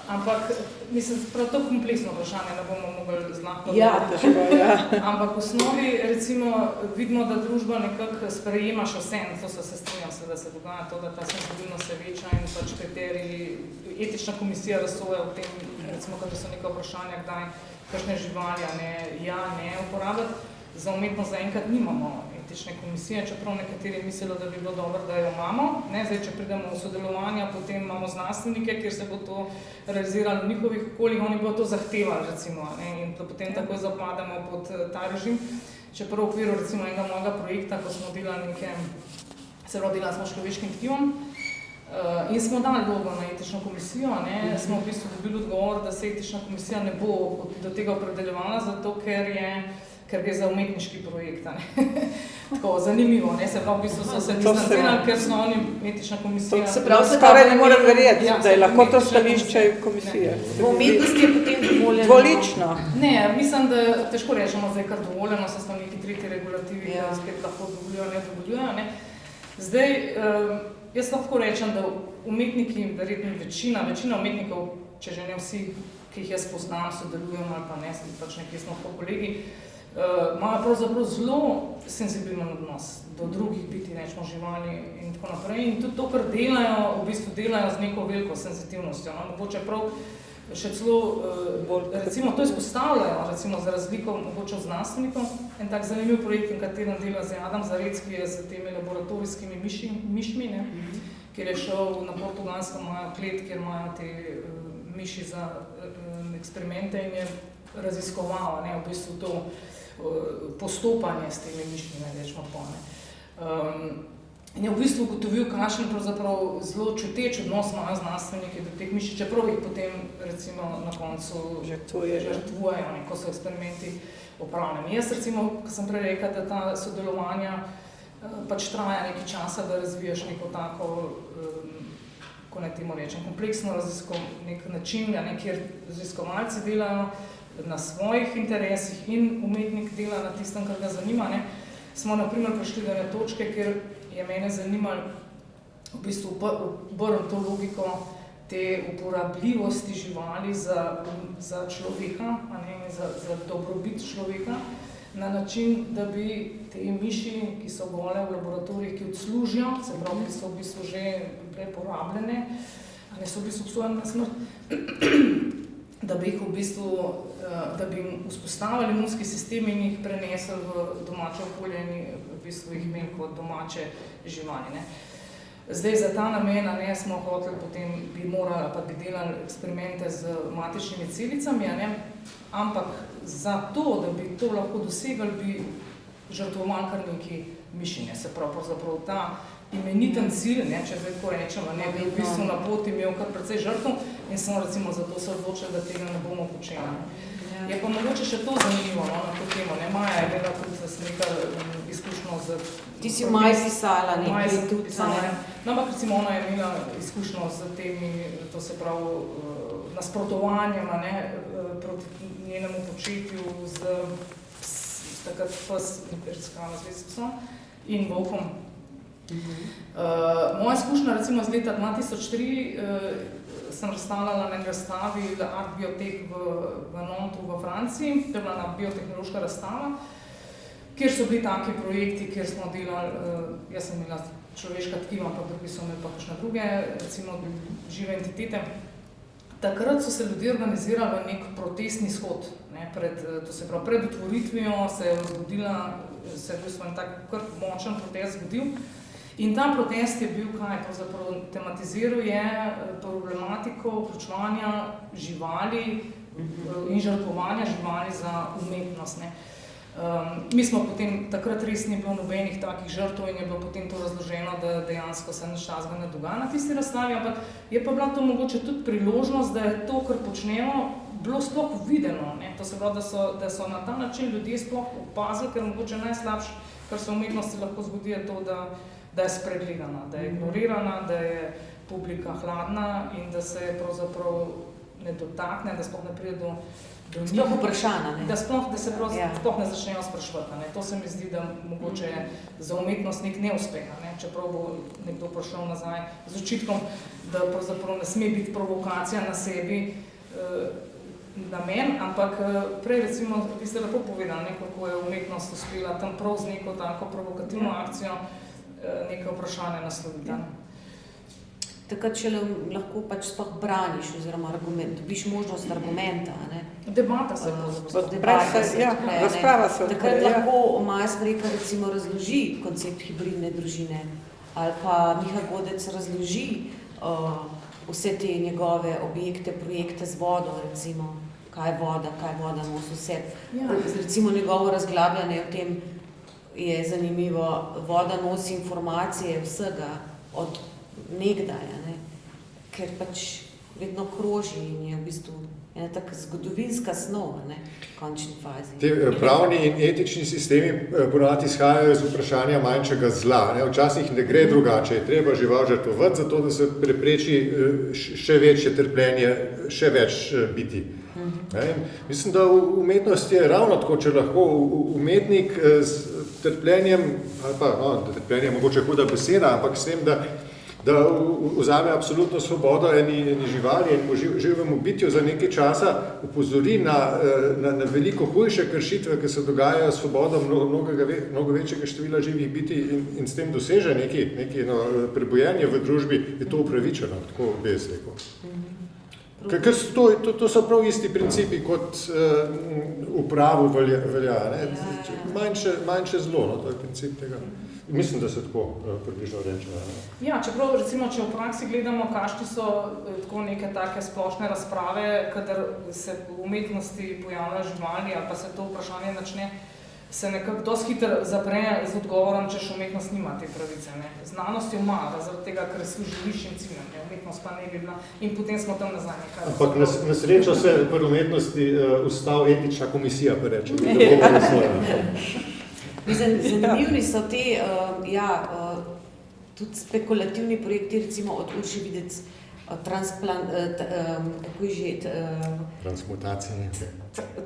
Ampak, mislim, prav to kompleksno vprašanje, ne bomo mogli zlahka Ja. Ampak v osnovi, recimo, vidimo, da družba nekako sprejema še vse, to se strinjam se, da se dogaja to, da ta senzibilnost se veča in pač kriteriji, etična komisija razsoja v tem, recimo, kada so neka vprašanja, kdaj kakšne živali, ne uporabljati. Za umetnost zaenkrat nimamo etične komisije, čeprav nekateri mislijo, da bi bilo dobro, da jo imamo. Zdaj, če pridemo v sodelovanja, potem imamo znanstvenike, kjer se bo to realiziralo v njihovih okoljih, oni bodo to zahtevali, recimo, in da potem takoj zapademo pod ta režim. Čeprav v okviru, recimo, enega mojega projekta, ko smo delali delali smo človeškim tkivom, in smo dali vlogo na etično komisijo, smo v bistvu dobili odgovor, da se etična komisija ne bo do tega opredeljevala, zato ker gre za umetniški projekt. Tako, zanimivo, se pravi, v bistvu so se distancirali, ker so oni etična komisija. Se pravi, skoraj ne morem verjeti, da je lahko to stališče komisije. V umetnosti je potem dovoljeno. Dvolično. Ne, mislim, da težko rečemo zdaj kar dovoljeno, so tam neki tretji regulativi, ki spet lahko dovoljujo. Zdaj, jaz lahko rečem, da umetniki, verjetno večina umetnikov, če že ne vsi, ki jih jaz poznam, sodelujem ali pa ne, pač nekje smo po kolegi, imajo pravzaprav zelo senzibilen odnos do drugih biti, rečemo živali in tako naprej. In tudi to, kar delajo, v bistvu delajo z neko veliko senzitivnostjo. Mogoče prav še celo, recimo to izpostavljajo, recimo za razliko mogoče od znanstvenikov. En tak zanimiv projekt, v katerem dela z Adam Zarecki, je z temi laboratorijskimi mišmi, kjer je šel na Portugalsko, imajo klet, kjer imajo te miši za eksperimente in je raziskoval, v bistvu to postopanje s temi mišmi, rečemo po. In je v bistvu ugotovil, kakšen pravzaprav zelo čuteč odnos imajo znanstveniki do teh miši, čeprav jih potem recimo na koncu žrtvujejo, ko so eksperimenti opravljeni. Jaz recimo, ko sem prej rekla, da ta sodelovanja pač traja nekaj časa, da razvijaš neko tako, ko naj temu rečem, kompleksno nek način, kjer raziskovalci delajo na svojih interesih in umetnik dela na tistem, kar ga zanima. Smo na primer prišli do ene točke, kjer je mene zanimalo v bistvu obrniti to logiko te uporabljivosti živali za človeka, za dobrobit človeka, na način, da bi te miši, ki so gole v laboratorijih, ki odslužijo, se pravi, ki so v bistvu že preporabljene, so v bistvu obsojene na smrt, da bi jih v bistvu, da bi jim vzpostavili imunski sistem in jih prenesli v domače okolje in v bistvu jih imeli kot domače živali. Zdaj, za ta namen smo hoteli, potem bi morali, pa bi delali eksperimente z matičnimi celicami, ampak za to, da bi to lahko dosegali, bi žrtvovali kar neki mišine. Se pravi, pravzaprav ta imeniten cilj, če zdaj tako rečemo, bi v bistvu na poti imel kar precej žrtv in smo recimo zato se odločili, da tega ne bomo počeli. Je pa mogoče še to zanimivo na to temo. Maja je imela tudi, da sem rekla, izkušnjo z... Ti si v Maji pisala nekaj tudi. Ampak recimo ona je imela izkušnjo z temi, to se pravi, nasprotovanjem proti njenemu početju z takrat pes, raziskala zvezi s psom in volkom. Moja izkušnja recimo iz leta 2003 sem razstavljala na eni razstavi Art Biotech v Nantu v Franciji, to je bila ena biotehnološka razstava, kjer so bili taki projekti, kjer smo delali, jaz sem imela človeška tkiva, ampak drugi so imeli pa kakšne druge, recimo žive entitete. Takrat so se ljudje organizirali v nek protestni shod, ne, pred otvoritvijo se je zgodila, se je v bistvu en tak kar močen protest zgodil. In ta protest je bil, kaj pravzaprav tematiziral, je problematiko vključevanja živali in žrtvovanja živali za umetnost. Ne. Mi smo potem, takrat res ni bilo nobenih takih žrtv in je bilo potem to razloženo, da dejansko se nič takega ne dogaja na tisti razstavi, ampak je pa bila to mogoče tudi priložnost, da je to, kar počnemo, bilo sploh videno. Ne. To se pravi, da so na ta način ljudje sploh opazili, ker mogoče najslabše, kar se v umetnosti lahko zgodi, je to, da je spregledana, da je ignorirana, da je publika hladna in da se pravzaprav ne dotakne, da sploh ne pride do sploh vprašana, ne? Da se sploh ne začnejo spraševati. Ne? To se mi zdi, da mogoče je za umetnost nek neuspeh, ne? Čeprav bo nekdo prišel nazaj z očitkom, da pravzaprav ne sme biti provokacija na sebi namen, ampak prej recimo, vi ste lepo povedali, kako je umetnost uspela tam prav z neko tako provokativno akcijo neke vprašanje nasloviti. Takrat šele lahko pač sploh braniš oziroma dobiš možnost argumenta, ne? Debata se razprava se takrat lahko Maja Smrekar recimo razloži koncept hibridne družine ali pa Miha Godec razloži vse te njegove objekte, projekte z vodo, recimo, kaj voda nosi vse. Recimo njegovo razglabljanje o tem je zanimivo, voda nosi informacije vsega od nekdaj, ne? Ker pač vedno kroži in je v bistvu ena taka zgodovinska snov, ne, v končni fazi. Te pravni in etični sistemi ponavadi izhajajo iz vprašanja manjšega zla. Ne? Včasih ne gre drugače, je treba žival žrtvovati, zato da se prepreči še večje trpljenje, še več biti. Mislim, da v umetnosti je ravno tako, če lahko umetnik s trpljenjem, ali pa, trpljenje je mogoče huda beseda, ampak s tem, da vzame absolutno svobodo eni živali, enemu živemu bitju za nekaj časa upozori na veliko hujše kršitve, ki se dogajajo s svobodo mnogo večjega števila živih bitij in s tem doseže neki prebojenje v družbi, je to upravičeno, tako bi jaz rekel. Ker to so prav isti principi, kot v pravu velja. Manjše zlo, to je princip tega. Mislim, da se tako približno reče. Ja, čeprav recimo, če v praksi gledamo, kakšne so tako neke take splošne razprave, kadar se v umetnosti pojavljajo živali ali pa se to vprašanje načne, se nekako dosti hitro zapre z odgovorom, češ umetnost nima te pravice. Ne. Znanost jo ima, zaradi tega, ker služi višjim ciljem, umetnost pa ne bi bila in potem smo tam nazaj nekaj. Ampak na srečo se pri umetnosti ustav etična komisija, pa reče. Zanimivni so te, tudi spekulativni projekti, recimo od Urši Videc,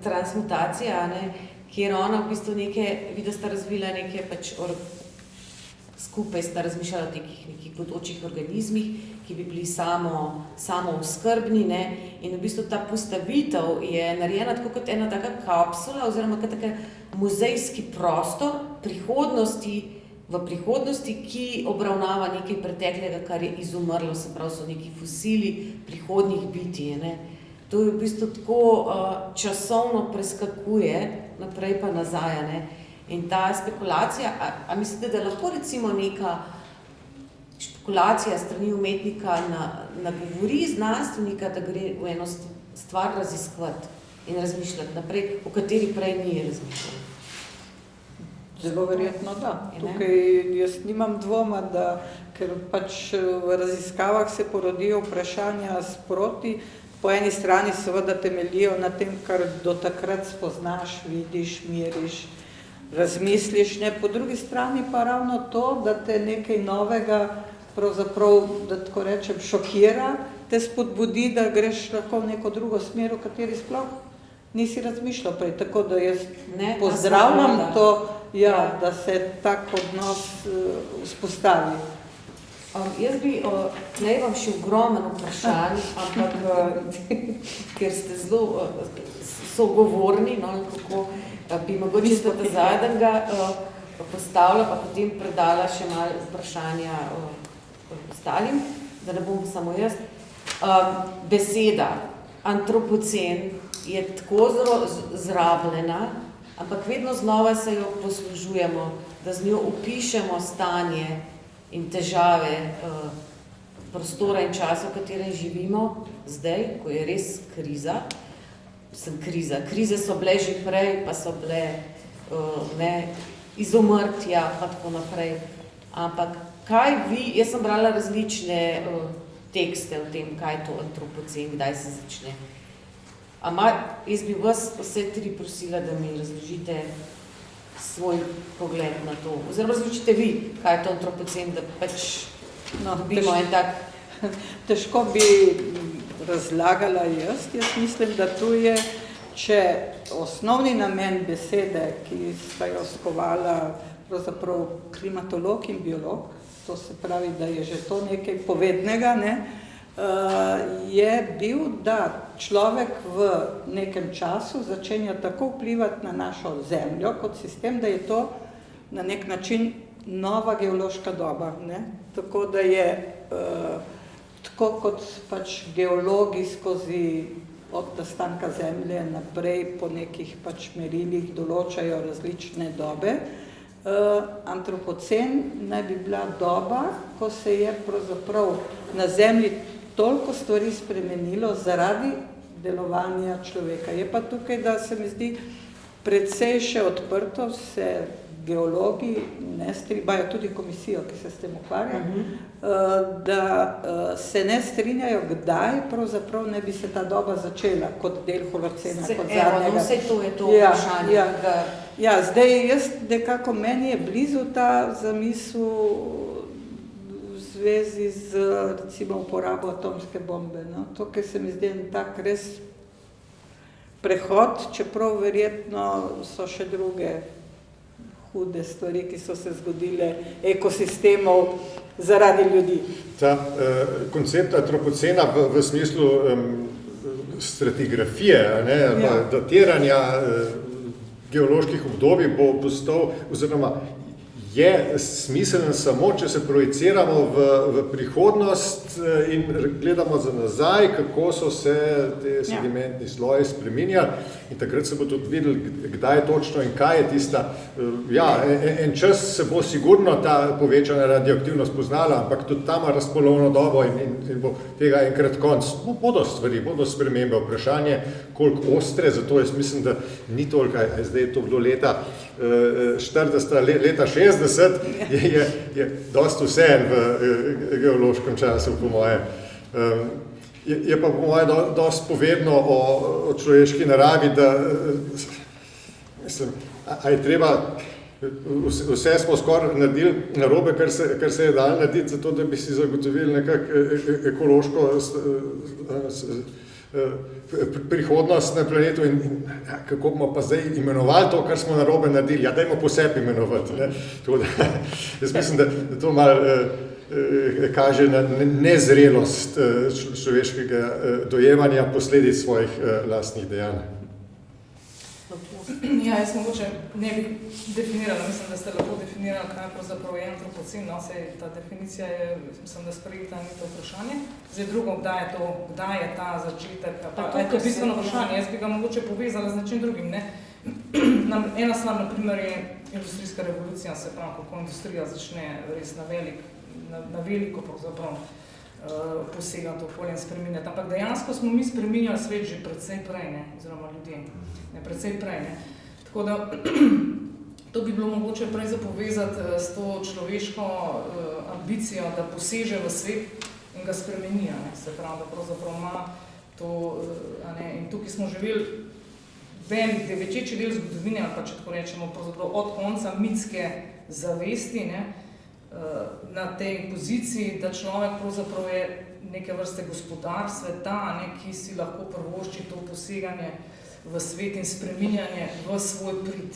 transmutacija, ne, kjer ona v bistvu vidi, sta razvila neke pač skupaj sta razmišljala o nekih bodočih organizmih, ki bi bili samooskrbni, ne, in v bistvu ta postavitev je narejena tako kot ena taka kapsula oziroma kot taka muzejski prostor v prihodnosti, ki obravnava nekaj preteklega, kar je izumrlo, se pravi, so neki fosili prihodnjih bitij, ne. To je v bistvu tako časovno preskakuje naprej pa nazaj, ne. In ta spekulacija, a mislite, da lahko recimo neka špekulacija strani umetnika nagovori znanstvenika, da gre v eno stvar raziskovati in razmišljati naprej, o kateri prej ni razmišljal? Zelo verjetno da. Tukaj jaz nimam dvoma, ker pač v raziskavah se porodijo vprašanja sproti. Po eni strani seveda temeljijo na tem, kar do takrat spoznaš, vidiš, miriš, razmisliš, ne, po drugi strani pa ravno to, da te nekaj novega, pravzaprav, da tako rečem, šokira, te spodbudi, da greš lahko v neko drugo smer, v kateri sploh nisi razmišljal prej. Tako da jaz pozdravljam to da se tak odnos vzpostavi. Jaz bi, tlej vam še ogromen vprašanj, ampak ker ste zelo sogovorni, no, kako bi mogoče sta zadnjega postavila, pa potem predala še malo vprašanja ostalim, da ne bom samo jaz. Beseda antropocen je tako zrabljena, ampak vedno znova se jo poslužujemo, da z njo opišemo stanje in težave prostora in časa, v katerem živimo zdaj, ko je res kriza. Krize so bile že prej, pa so bile izumrtja, pa tako naprej. Ampak kaj vi, jaz sem brala različne tekste o tem, kaj je to antropocen, kdaj se začne. Jaz bi vas vse tri prosila, da mi razložite svoj pogled na to. Oziroma razložite vi, kaj je to antropocen, da pač dobimo en tak... Težko bi razlagala jaz mislim, da tu je, če osnovni namen besede, ki sta jo skovala pravzaprav klimatolog in biolog, to se pravi, da je že to nekaj povednega, je bil, da človek v nekem času začenja tako vplivati na našo zemljo kot sistem, da je to na nek način nova geološka doba. Tako da je, tako kot pač geologi skozi od nastanka zemlje naprej po nekih pač merilih določajo različne dobe, antropocen naj bi bila doba, ko se je pravzaprav na zemlji toliko stvari spremenilo zaradi delovanja človeka. Je pa tukaj, da se mi zdi precej še odprto, se geologi ne strinjajo, tudi komisijo, ki se s tem ukvarja, da se ne strinjajo, kdaj pravzaprav ne bi se ta doba začela kot del holocena, kot zadnjega. Vse to je to vprašanje. Ja, zdaj jaz nekako meni je blizu ta zamisel v zvezi z recimo uporabo atomske bombe. To, kar se mi zdi en tak res prehod, čeprav verjetno so še druge hude stvari, ki so se zgodile ekosistemov zaradi ljudi. Ta koncept antropocena v smislu stratigrafije, datiranja geoloških obdobij bo postal, oziroma je smiseln samo, če se projiciramo v prihodnost in gledamo za nazaj, kako so se te sedimentni sloji spreminjali in takrat se bo tudi videli, kdaj točno in kaj je tista. En čas se bo sigurno ta povečana radioaktivnost poznala, ampak tudi tam razpolovno dobo in bo tega enkrat konc. Bodo stvari, bodo spremembe, vprašanje, koliko ostre, zato jaz mislim, da ni toliko, zdaj je to bilo leta 40, leta 60, je dosti vseeno v geološkem času, po moje. Je pa po moje dosti povedno o človeški naravi, da mislim, a je treba, vse smo skoraj naredili narobe, kar se je dalo narediti, zato da bi si zagotovili nekako ekološko prihodnost na planetu in kako bomo pa zdaj imenovali to, kar smo narobe naredili. Ja, dajmo posebej imenovati. Jaz mislim, da to malo kaže na nezrelost človeškega dojemanja posledic svojih lastnih dejanj. Ja, jaz mogoče ne bi definirala, mislim, da ste lahko definirali, kaj pravzaprav je antropocen, ta definicija je, mislim, da sprejeta ni to vprašanje. Zdaj drugo, kdaj je ta začetek, pa je to bistveno vprašanje, jaz bi ga mogoče povezala z nečim drugim, Ena stvar, na primer, je industrijska revolucija, se pravi, kako industrija začne res na veliko pravzaprav posegati okolje in spreminjati. Ampak dejansko smo mi spreminjali svet že precej prej, oziroma ljudje. Precej prej. Tako da to bi bilo mogoče prej zapovezati s to človeško ambicijo, da poseže v svet in ga spremeni. Se pravi, da pravzaprav ima to, in tukaj smo živeli večji del zgodovine, ali pa če tako rečemo, od konca mitske zavesti, na tej poziciji, da človek pravzaprav je neke vrste gospodar sveta, ki si lahko privošči to poseganje v svet in spreminjanje v svoj prid.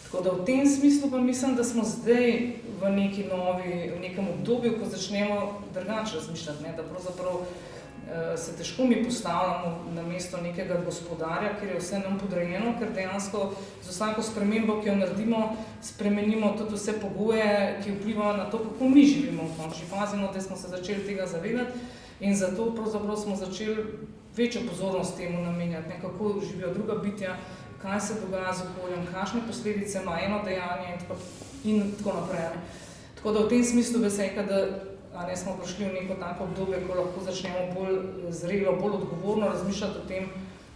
Tako da v tem smislu pa mislim, da smo zdaj v nekem obdobju, ko začnemo drugače razmišljati, ne? Da pravzaprav se težko mi postavljamo na mesto nekega gospodarja, ker je vse nam podrejeno, ker dejansko z vsako spremembo, ki jo naredimo, spremenimo tudi vse pogoje, ki vplivajo na to, kako mi živimo v končni fazi, no, da smo se začeli tega zavedati in zato pravzaprav smo začeli večjo pozornost temu namenjati, ne, kako živijo druga bitja, kaj se dogaja z okoljem, kakšne posledice ima eno dejanje in tako naprej. Ne. Tako da v tem smislu bi se rekel, da smo prišli v neko tako obdobje, ko lahko začnemo bolj zrelo, bolj odgovorno razmišljati o tem,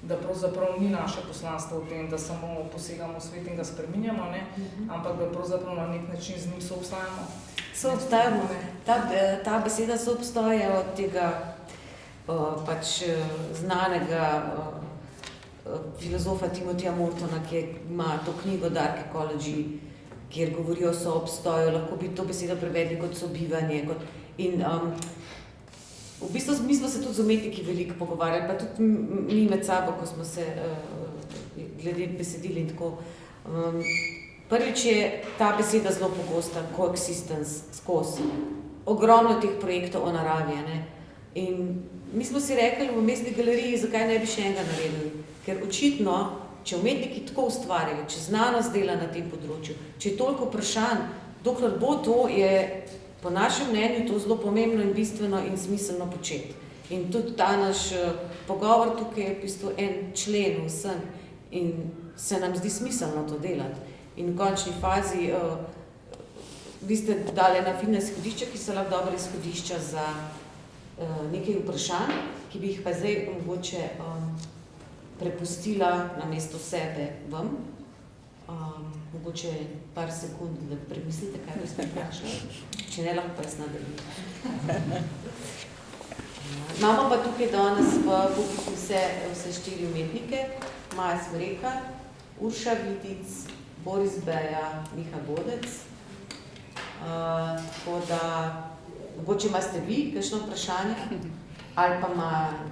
da pravzaprav ni naše poslanstvo v tem, da samo posegamo v svet in ga spreminjamo, ne, ampak da pravzaprav na nek način z njim soobstajamo. Soobstajamo. Ta beseda soobstoja od tega pač znanega filozofa Timothyja Mortona, ki ima to knjigo Dark Ecology, kjer govori o soobstoju, lahko bi to besedo prevedli kot sobivanje. In v bistvu mi smo se tudi z umetniki veliko pogovarjali, pa tudi mi med sabo, ko smo se glede besedili in tako. Prvič je ta beseda zelo pogosta, coexistence, skozi. Ogromno teh projektov o naravi, ne? In mi smo si rekli v Mestni galeriji, zakaj ne bi še enega naredili. Ker očitno, če umetniki tako ustvarjajo, če znanost dela na tem področju, če je toliko vprašanj, dokler bo to, je po našem mnenju to zelo pomembno in bistveno in smiselno početi. In tudi ta naš pogovor tukaj je v bistvu en člen vsem in se nam zdi smiselno to delati. In v končni fazi vi ste dali na fina izhodišča, ki so lahko dobre izhodišča za nekaj vprašanj, ki bi jih pa zdaj mogoče prepustila namesto sebe vam. Mogoče par sekund, da premislite, kaj boste vprašali. Če ne, lahko pa jaz nadaljujem. Imamo pa tukaj danes v publiki vse 4 umetnike. Maja Smrekar, Urša Vidic, Boris Beja, Miha Godec. Tako da, mogoče imate vi kakšno vprašanje, ali pa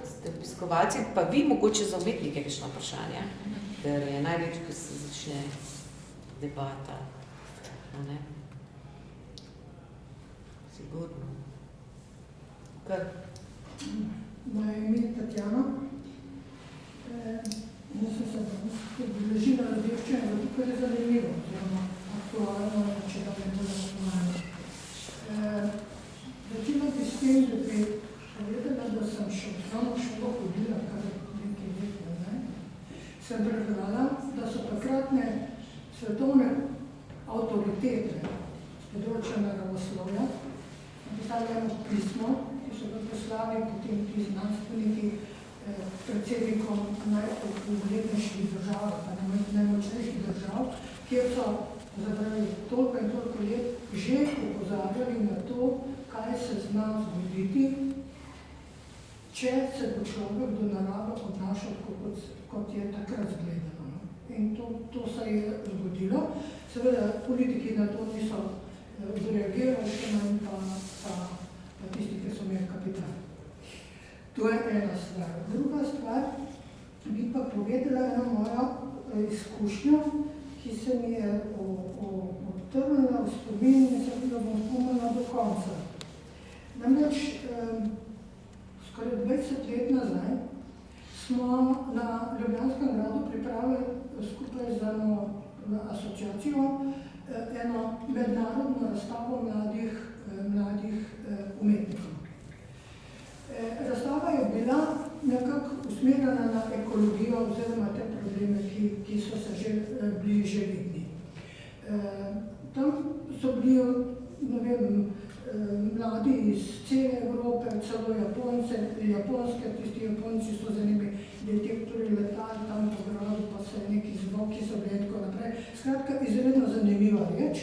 ste obiskovalci, pa vi mogoče za umetnike kakšno vprašanje, ker je največ, ko se začne debata. Ne? Sigurno. Kar? Moje ime je Tatjana. Jaz sem se danes odeležila radiovščine, zato kar je zanimivo, oziroma aktualno, če da ne bolj aktualno. Začela bi s tem, da bi povedala, da sem še v osnovno šolo hodila, kar nekaj let nazaj. Sem prebrala, da so takratne svetovne avtoritete z področja naravoslovja napisali eno pismo, ki so ga poslali potem ti znanstveniki predsednikom najuglednejših držav, pa najmočnejših držav, kjer so zabrali toliko in toliko let že opozarjali na to, kaj se zna zgoditi, če se bo človek do narave odnašal, kot je takrat zgledano. In to se je zgodilo. Seveda politiki na to niso odreagirali, še manj pa tisti, ki so imeli kapital. To je ena stvar. Druga stvar, bi pa povedala eno mojo izkušnjo, ki se mi je odtrnila v spomin in se da bom spomnila do konca. Namreč, skoraj 20 let nazaj smo na Ljubljanskem gradu pripravili skupaj z eno asociacijo eno mednarodno razstavo mladih umetnikov. Razstava je bila nekako usmerjena na ekologijo oziroma te probleme, ki so se bili že vidni. Tam so bili, ne vem, mladi iz cele Evrope, celo Japonske, tisti Japonci so za nimi detektorji letali tam po gradu, pa se neki zvoki so bili in tako naprej. Skratka, izredno zanimiva reč.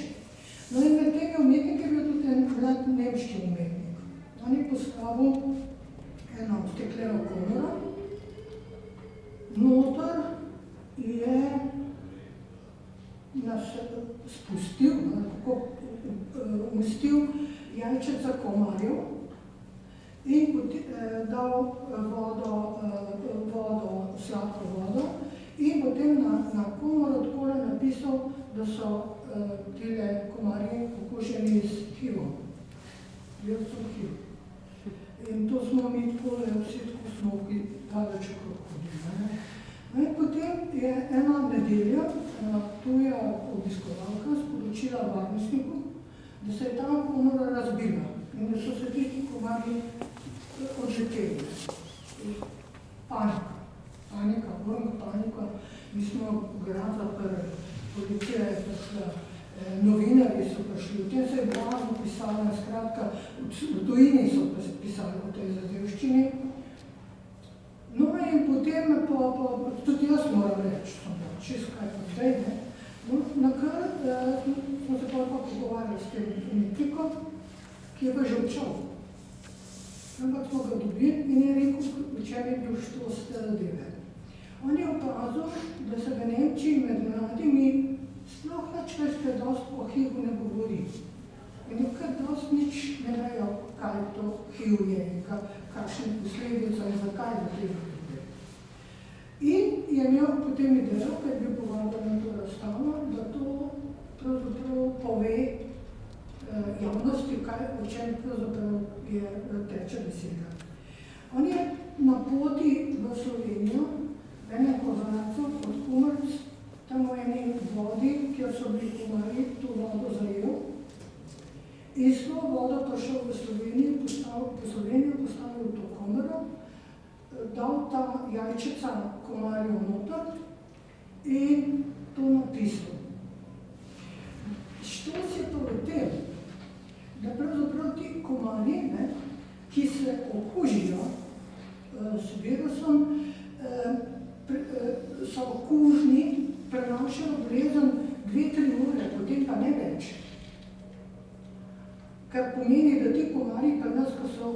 No in med tega umetnika je bil tudi en mlad nemški umetnik. On je postavil eno stekleno komoro, noter je nas spustil, tako umestil jajčeca komarjev in dal vodo, sladko vodo in potem na komoro takole napisal napisal, da so tile komarji okuženi s HIV-om. Virusom HIV. In to smo mi takole vsi tako smo daleč okrog hodili. In potem je ena nedelja tuja obiskovalka sporočila varnostniku, da se je ta komora razbila in da so se tisti komarji odleteli. Panika, panika. Mi smo grad zaprli, policija je prišla, novinarji so prišli, v tem se je blazno pisalo, skratka, v tujini so pisali o tej zadevščini. No in potem, tudi jaz moram reči, čisto kaj pa zdaj, ne. No, nakar smo se pa pogovarjali s tem umetnikom, ki je pa že odšel. Ampak smo ga dobili in je rekel, v čem je bil štos te zadeve. On je opazil, da se v Nemčiji med mladimi sploh več kaj dosti o HIV-u ne govori. In kar dosti nič ne vejo, kaj to HIV je in kakšne posledice in zakaj za tega ljudi. In je imel potem idejo, ker je bil povabljen na to razstavo, da to pravzaprav pove javnosti, o čem pravzaprav teče beseda. On je na poti v Slovenijo, v enem kozarcu od Kumarc, tam v eni vodi, kjer so bili komarji, to vodo zajel. In s to vodo prišel v Slovenijo, postavil to komoro, dal ta jajčica komarjev noter in to napisal. Štos je to v tem, da pravzaprav ti komarji, ki se okužijo s virusom, so okužni, prenašajo bolezen 2-3 ure, potem pa ne več. Kar pomeni, da ti komarji pri nas, ko so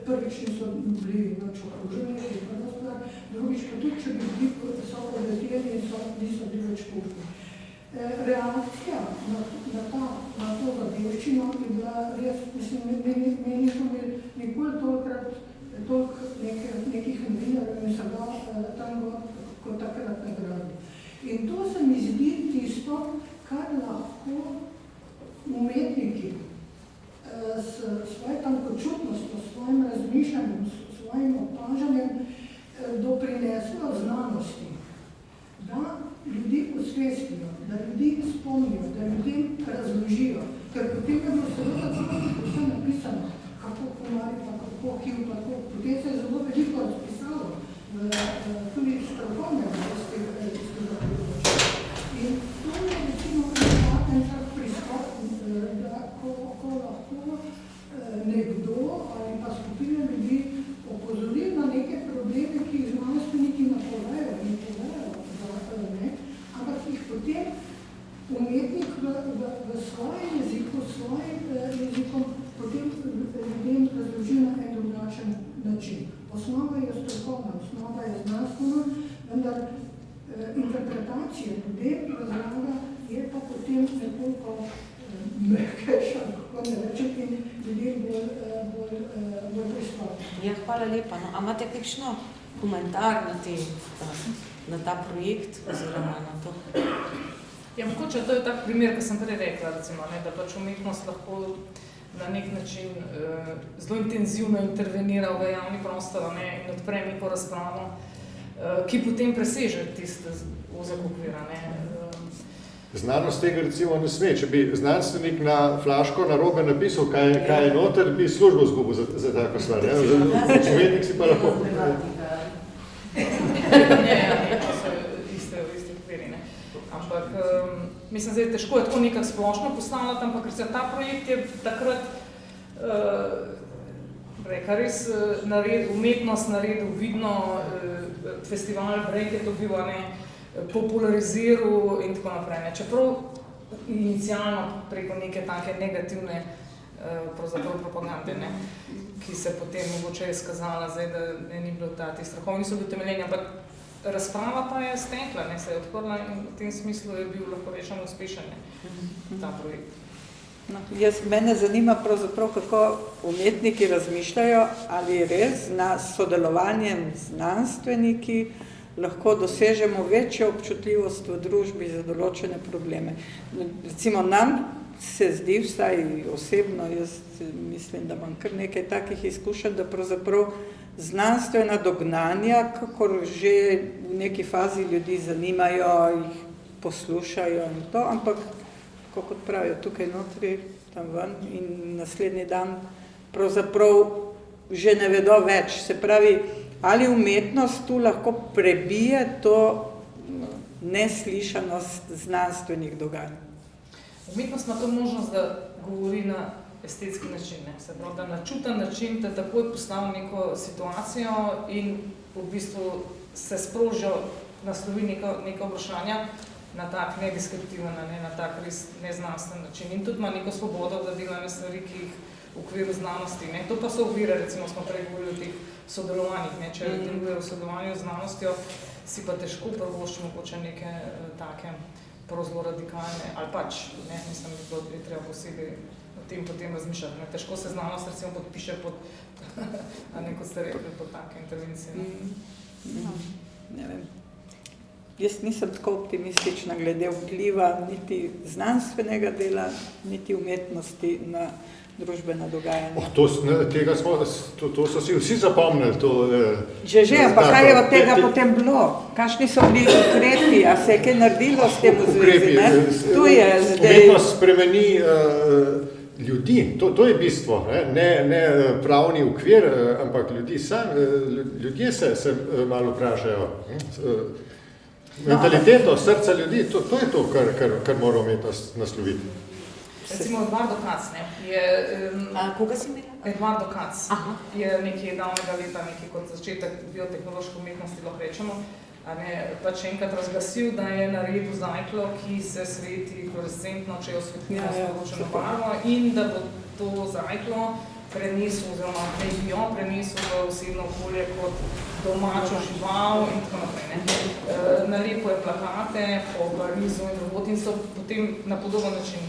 prvič niso bili noč okuženi, je prva stvar, drugič pa tudi, če bi bili so odleteli in niso bili več kužni. Reakcija na to zadevščino je bila res, mislim, mi nismo imeli nikoli toliko nekih novinarjev in se ga tam kot takrat nagradi. In to se mi zdi tisto, kar lahko umetniki s svojo tankočutnostjo, s svojim razmišljanjem, s svojim opažanjem doprinesejo znanosti, da ljudi osvestijo, da ljudi spomnijo, da ljudem razložijo, ker potem je bilo seveda vse napisano, kako komarji, pa kako HIV, pa kako. Potem se je zelo veliko razpisalo, tudi strokovnega iz tega področja. In to je recimo en tak pristop, da ko lahko nekdo ali pa skupina ljudi opozori na neke probleme, ki jih znanstveniki napovejo in povejo, ampak jih potem umetnik v svojem jeziku, s svojim jezikom potem ljudem razloži na en drugačen način. Osnova je strokovna, osnova je znanstvena, vendar interpretacija ljudem razlaga je pa potem nekoliko mekejša, kako ne rečem, in ljudem bolj pristopna. Ja, hvala lepa. No, a imate kakšno komentar na ta projekt oziroma na to? Ja, mogoče to je tak primer, ki sem prej rekla, recimo, da pač umetnost lahko na nek način zelo intenzivno intervenira v javni prostor in odpre neko razpravo, ki potem preseže tiste ozek okvira. Znanost tega recimo ne sme. Če bi znanstvenik na flaško narobe napisal, kaj je noter, bi službo zgubil za tako stvar. Umetnik si pa lahko... Ne, to so iste okviri. Ampak mislim, zdaj težko je tako nekako splošno postavljati, ampak ker ta projekt je takrat res umetnost naredil vidno, festival Break je to bil, populariziral in tako naprej. Čeprav inicialno preko neke take negativne pravzaprav propagande, ki se potem mogoče je skazala, zdaj, da ni bilo ti strokovni so utemeljeni, ampak razprava pa je stekla, se je odprla in v tem smislu je bil lahko rečeno uspešen ta projekt. No, mene zanima pravzaprav, kako umetniki razmišljajo, ali res s sodelovanjem znanstveniki lahko dosežemo večjo občutljivost v družbi za določene probleme. Recimo nam se zdi, vsaj osebno, jaz mislim, da imam kar nekaj takih izkušenj, da pravzaprav znanstvena dognanja, kakor že v neki fazi ljudi zanimajo, jih poslušajo in to, ampak, kot pravijo, tukaj notri, tam ven in naslednji dan pravzaprav že ne vedo več. Se pravi, ali umetnost tu lahko prebije to neslišanost znanstvenih dogajanj? Umetnost ima to možnost, da govori na estetski način, ne? Se pravi, da na čuten način te takoj postavi neko situacijo in v bistvu se sprožijo, naslovi neka vprašanja na tak nedeskriptiven, na tak res neznanstven način. In tudi ima neko svobodo, da dela stvari, ki jih v okviru znanosti. Ne? To pa so ovire, recimo smo prej govorili o teh sodelovanjih. Ne? Če deluje v sodelovanju z znanostjo, si pa težko prvošči mogoče neke take zelo radikalne, ali pač, ne, mislim, da je treba posebej o tem potem razmišljati. Ne. Težko se znanost recimo podpiše pod, kot ste rekli, pod take intervencije. Ne vem. Jaz nisem tako optimistična glede vpliva niti znanstvenega dela, niti umetnosti na družbena dogajanja. To so si vsi zapomnili. Že, ampak kaj je od tega potem bilo? Kakšni so bili ukrepi? A se je kaj naredilo s tem v zvezi? Umetnost spremeni ljudi, to je bistvo, ne pravni okvir, ampak ljudje se malo vprašajo. Mentaliteto, srca ljudi, to je to, kar mora umetnost nasloviti. Recimo Eduardo Katz, koga si imela? Eduardo Katz je nekaj davnega leta, nekaj kot začetek biotehnološke umetnosti, lahko rečemo, pač enkrat razglasil, da je naredil zajklo, ki se sveti fluorescentno, če je osvetljivo s določeno barvo, in da bo to zajklo prenesel, oziroma naj bi jo prenesel v osebno okolje kot domačo žival in tako naprej. Nalepo je plakate po Parizu in drugod in so potem na podoben način.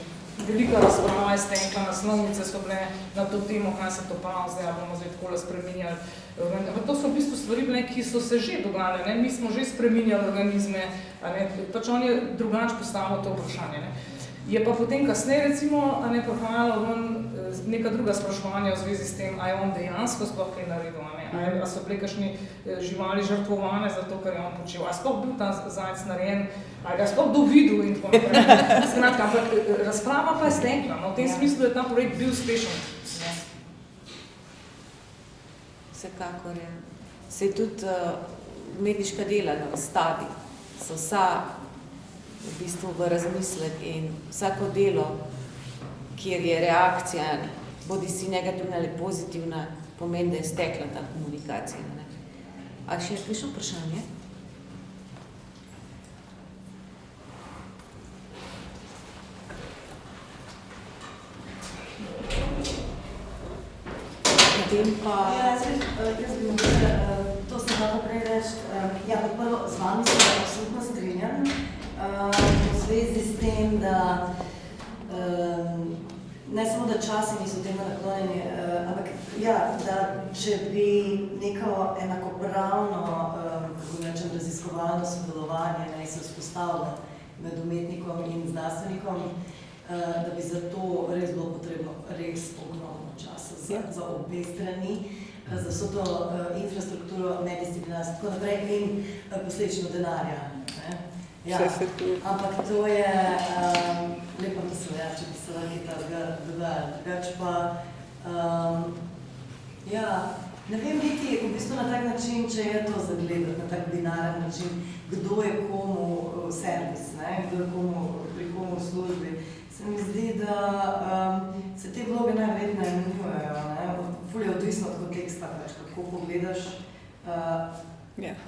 Velika razprava je stekla, naslovnice so bile na to temo, kaj se to pravi, zdaj bomo zdaj takole spreminjali. Ampak to so v bistvu stvari bile, ki so se že dogajale, ne? Mi smo že spreminjali organizme, pač on je drugače postavil to vprašanje. Ne? Je pa potem kasneje recimo prihajalo ven neka druga spraševanja v zvezi s tem, a je on dejansko sploh kaj naredil, a so bile kakšni živali žrtvovane za to, kar je on počel, a sploh bil ta zajec narejen, a ga sploh dovidel in tako naprej. Skratka, ampak razprava pa je stekla, v tem smislu je ta projekt bil uspešen. Vsekakor je. Se tudi umetniška dela na razstavi so vsa v bistvu v razmislek in vsako delo, kjer je reakcija, bodi si negativna ali pozitivna, pomeni, da je stekla ta komunikacija. Ne? A še je kakšno vprašanje? Potem pa... Jaz bi mogla to se malo prej reči. Kot prvo, z vami se absolutno strinjam. V zvezi s tem, da ne samo, da časi niso temu naklonjeni, ampak da če bi neko enakopravno, kako rečem, raziskovalno sodelovanje se vzpostavilo med umetnikom in znanstvenikom, da bi za to res bilo potrebno res ogromno časa za obe strani, za vso to infrastrukturo, medisciplinarnost, tako naprej in posledično denarja. Ampak to je lepa misel, če bi se lahko tega dogajalo. Drugače pa, ne vem niti v bistvu na tak način, če je to zagledati, na tak binaren način, kdo je komu servis, kdo je pri komu v službi. Se mi zdi, da se te vloge najverjetneje menjujejo, ful je odvisno od konteksta, kako pogledaš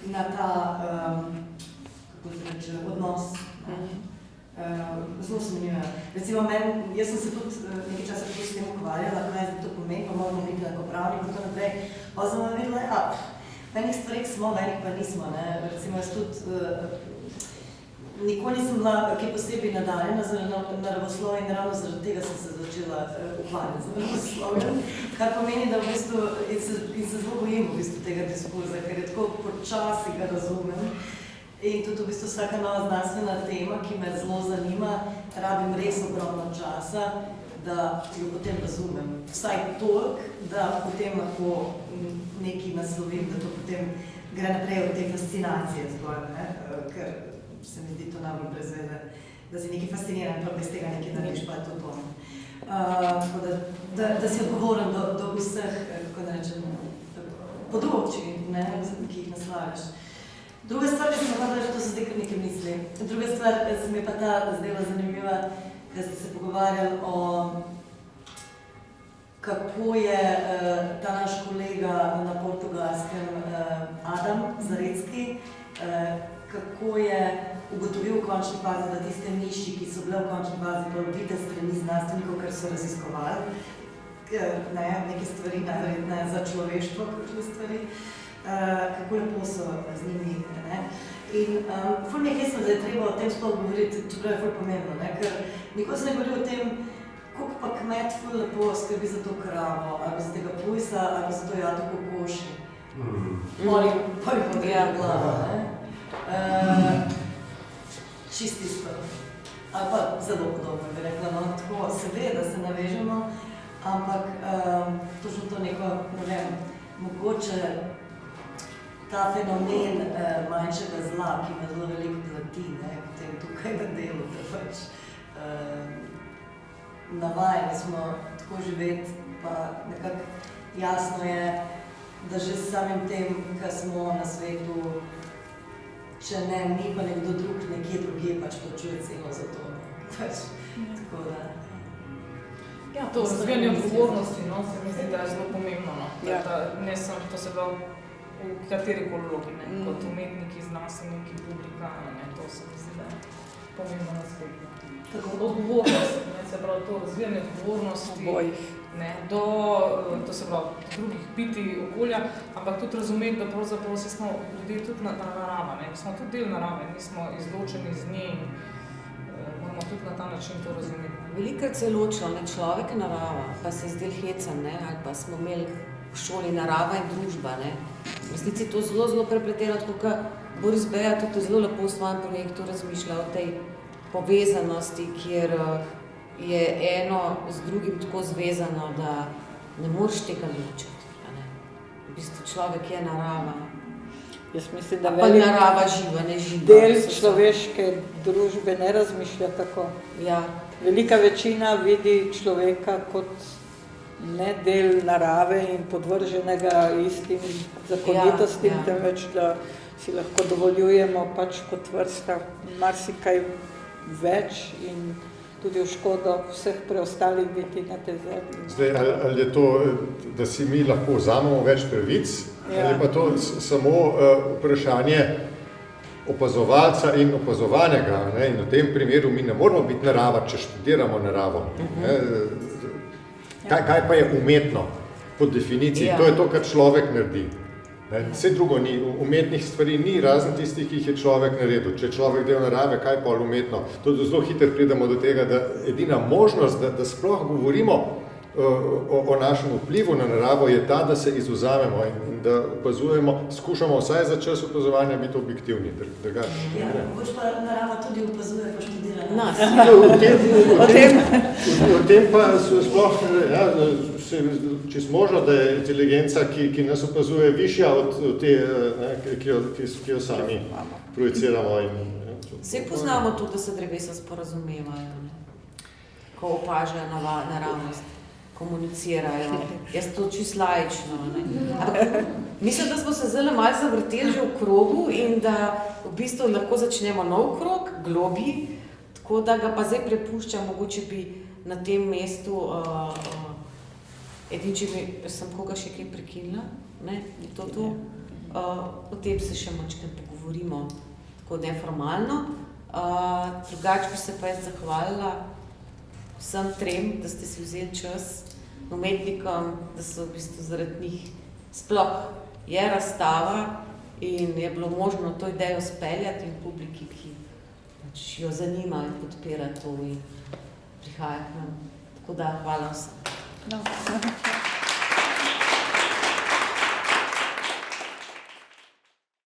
na ta odnos. Zelo se menjujejo. Recimo, jaz sem se tudi nekaj časa s tem ukvarjala, kaj to pomeni, pa moramo biti enakopravni in tako naprej. Pa sem videla, v enih stvarih smo, v enih pa nismo. Recimo, jaz tudi nikoli nisem bila kaj posebej nadarjena za naravoslovje in ravno zaradi tega sem se začela ukvarjati z naravoslovjem, kar pomeni, da v bistvu in se zelo bojim v bistvu tega diskurza, ker je tako počasi ga razumem. In tudi v bistvu vsaka nova znanstvena tema, ki me zelo zanima, rabim res ogromno časa, da jo potem razumem. Vsaj toliko, da potem lahko nekaj naslovim, da to potem gre naprej od te fascinacije zgolj, ne? Ker se mi zdi to najbolj brez veze, da si nekaj fasciniran, pa bez tega nekaj narediš, pa je to to. Da si odgovoren do vseh, kako da rečem, področji, ne, ki jih naslavljaš. Druga stvar, ki sem pa že to so zdaj kar nekaj misli. Druga stvar, se mi je pa ta zdela zanimiva, da ste se pogovarjali o kako je ta naš kolega na Portugalskem, Adam Zarecki, kako je ugotovil v končni fazi, da tiste miši, ki so bile v končni fazi pobite strani znanstvenikov, ker so raziskovali neke stvari, najverjetne za človeštvo, kakšne stvari, kako lepo so z njimi. In ful mi je hecno, da je treba o tem sploh govoriti, čeprav je ful pomembno, ker nikoli se ne govori o tem, koliko pa kmet ful lepo skrbi za to kravo, ali za tega pujsa, ali za to jato kokoši. Poli podrejo glavo, čist isto. Ali pa zelo podobno bi rekla, no tako seveda se navežemo, ampak točno to neko, ne vem, mogoče ta fenomen manjšega zla, ki me zelo veliko plati, potem tukaj na delu, da pač navajeni smo tako živeti, pa nekako jasno je, da že s samim tem, kar smo na svetu, če ne, mi pa nekdo drug nekje drugje pač plačuje ceno za to. Pač, tako da... Ja, to razvijanje odgovornosti, no, se mi zdi, da je zelo pomembno, no. Ja. Ne sem, to se pravi v katerikoli vlogi, ne, kot umetniki, znanstveniki, publika, ne, to se mi zdi, da je pomembno na svetu. Odgovornost, ne, se pravi to razvijanje odgovornosti, ne, do, to se pravi, drugih biti okolja, ampak tudi razumeti, da pravzaprav se smo ljudje tudi narava, ne, smo tudi del narave, nismo izločeni iz nje in moramo tudi na ta način to razumeti. Velikokrat se je ločilo, ne, človek in narava, pa se je zdel hecen, ne, ali pa smo imeli v šoli narava in družba, ne. V resnici to zelo prepleteno, tako kot Boris Beja tudi zelo lepo v svojem projektu razmišlja o tej povezanosti, kjer je eno z drugim tako zvezano, da ne moreš tega ločiti. V bistvu človek je narava. Jaz mislim, da pa narava živa, ne živa. Del človeške družbe ne razmišlja tako. Ja. Velika večina vidi človeka kot ne del narave in podvrženega istim zakonitostim, temveč da si lahko dovoljujemo pač kot vrsta marsikaj več in tudi v škodo vseh preostalih biti na tej zemlji. Zdaj, ali je to, da si mi lahko vzamemo več pravic, ali je pa to samo vprašanje opazovalca in opazovanega, ne? In v tem primeru mi ne moramo biti narava, če študiramo naravo. Kaj pa je umetno po definiciji? To je to, kar človek naredi. Vse drugo ni, umetnih stvari ni, razen tistih, ki jih je človek naredil. Če je človek del narave, kaj pa umetno? To zelo hitro pridemo do tega, da edina možnost, da sploh govorimo o našem vplivu na naravo je ta, da se izvzamemo in da opazujemo, skušamo vsaj za čas opazovanja biti objektivni. Ja, boš pa narava tudi opazuje, pa študira nas. O tem pa sploh, če možno, da je inteligenca, ki nas opazuje, višja od te, ki jo sami projiciramo. Vse poznamo tudi, da se drevesa sporazumevajo, ko opažajo naravnost, komunicirajo. Jaz to čisto laično. Mislim, da smo se zelo malo zavrteli že v krogu in da v bistvu lahko začnemo nov krog, globlji, tako da ga pa zdaj prepuščam, mogoče bi na tem mestu edin, če sem koga še kaj prekinila, ne, to. O tem se še močkaj pogovorimo, tako neformalno. Drugače bi se pa jaz zahvalila vsem trem, da ste si vzeli čas, umetnikom, da so v bistvu zaradi njih sploh je razstava in je bilo možno to idejo speljati in publiki, ki pač jo zanima in podpira to in prihaja k nam. Tako da hvala vsem. No.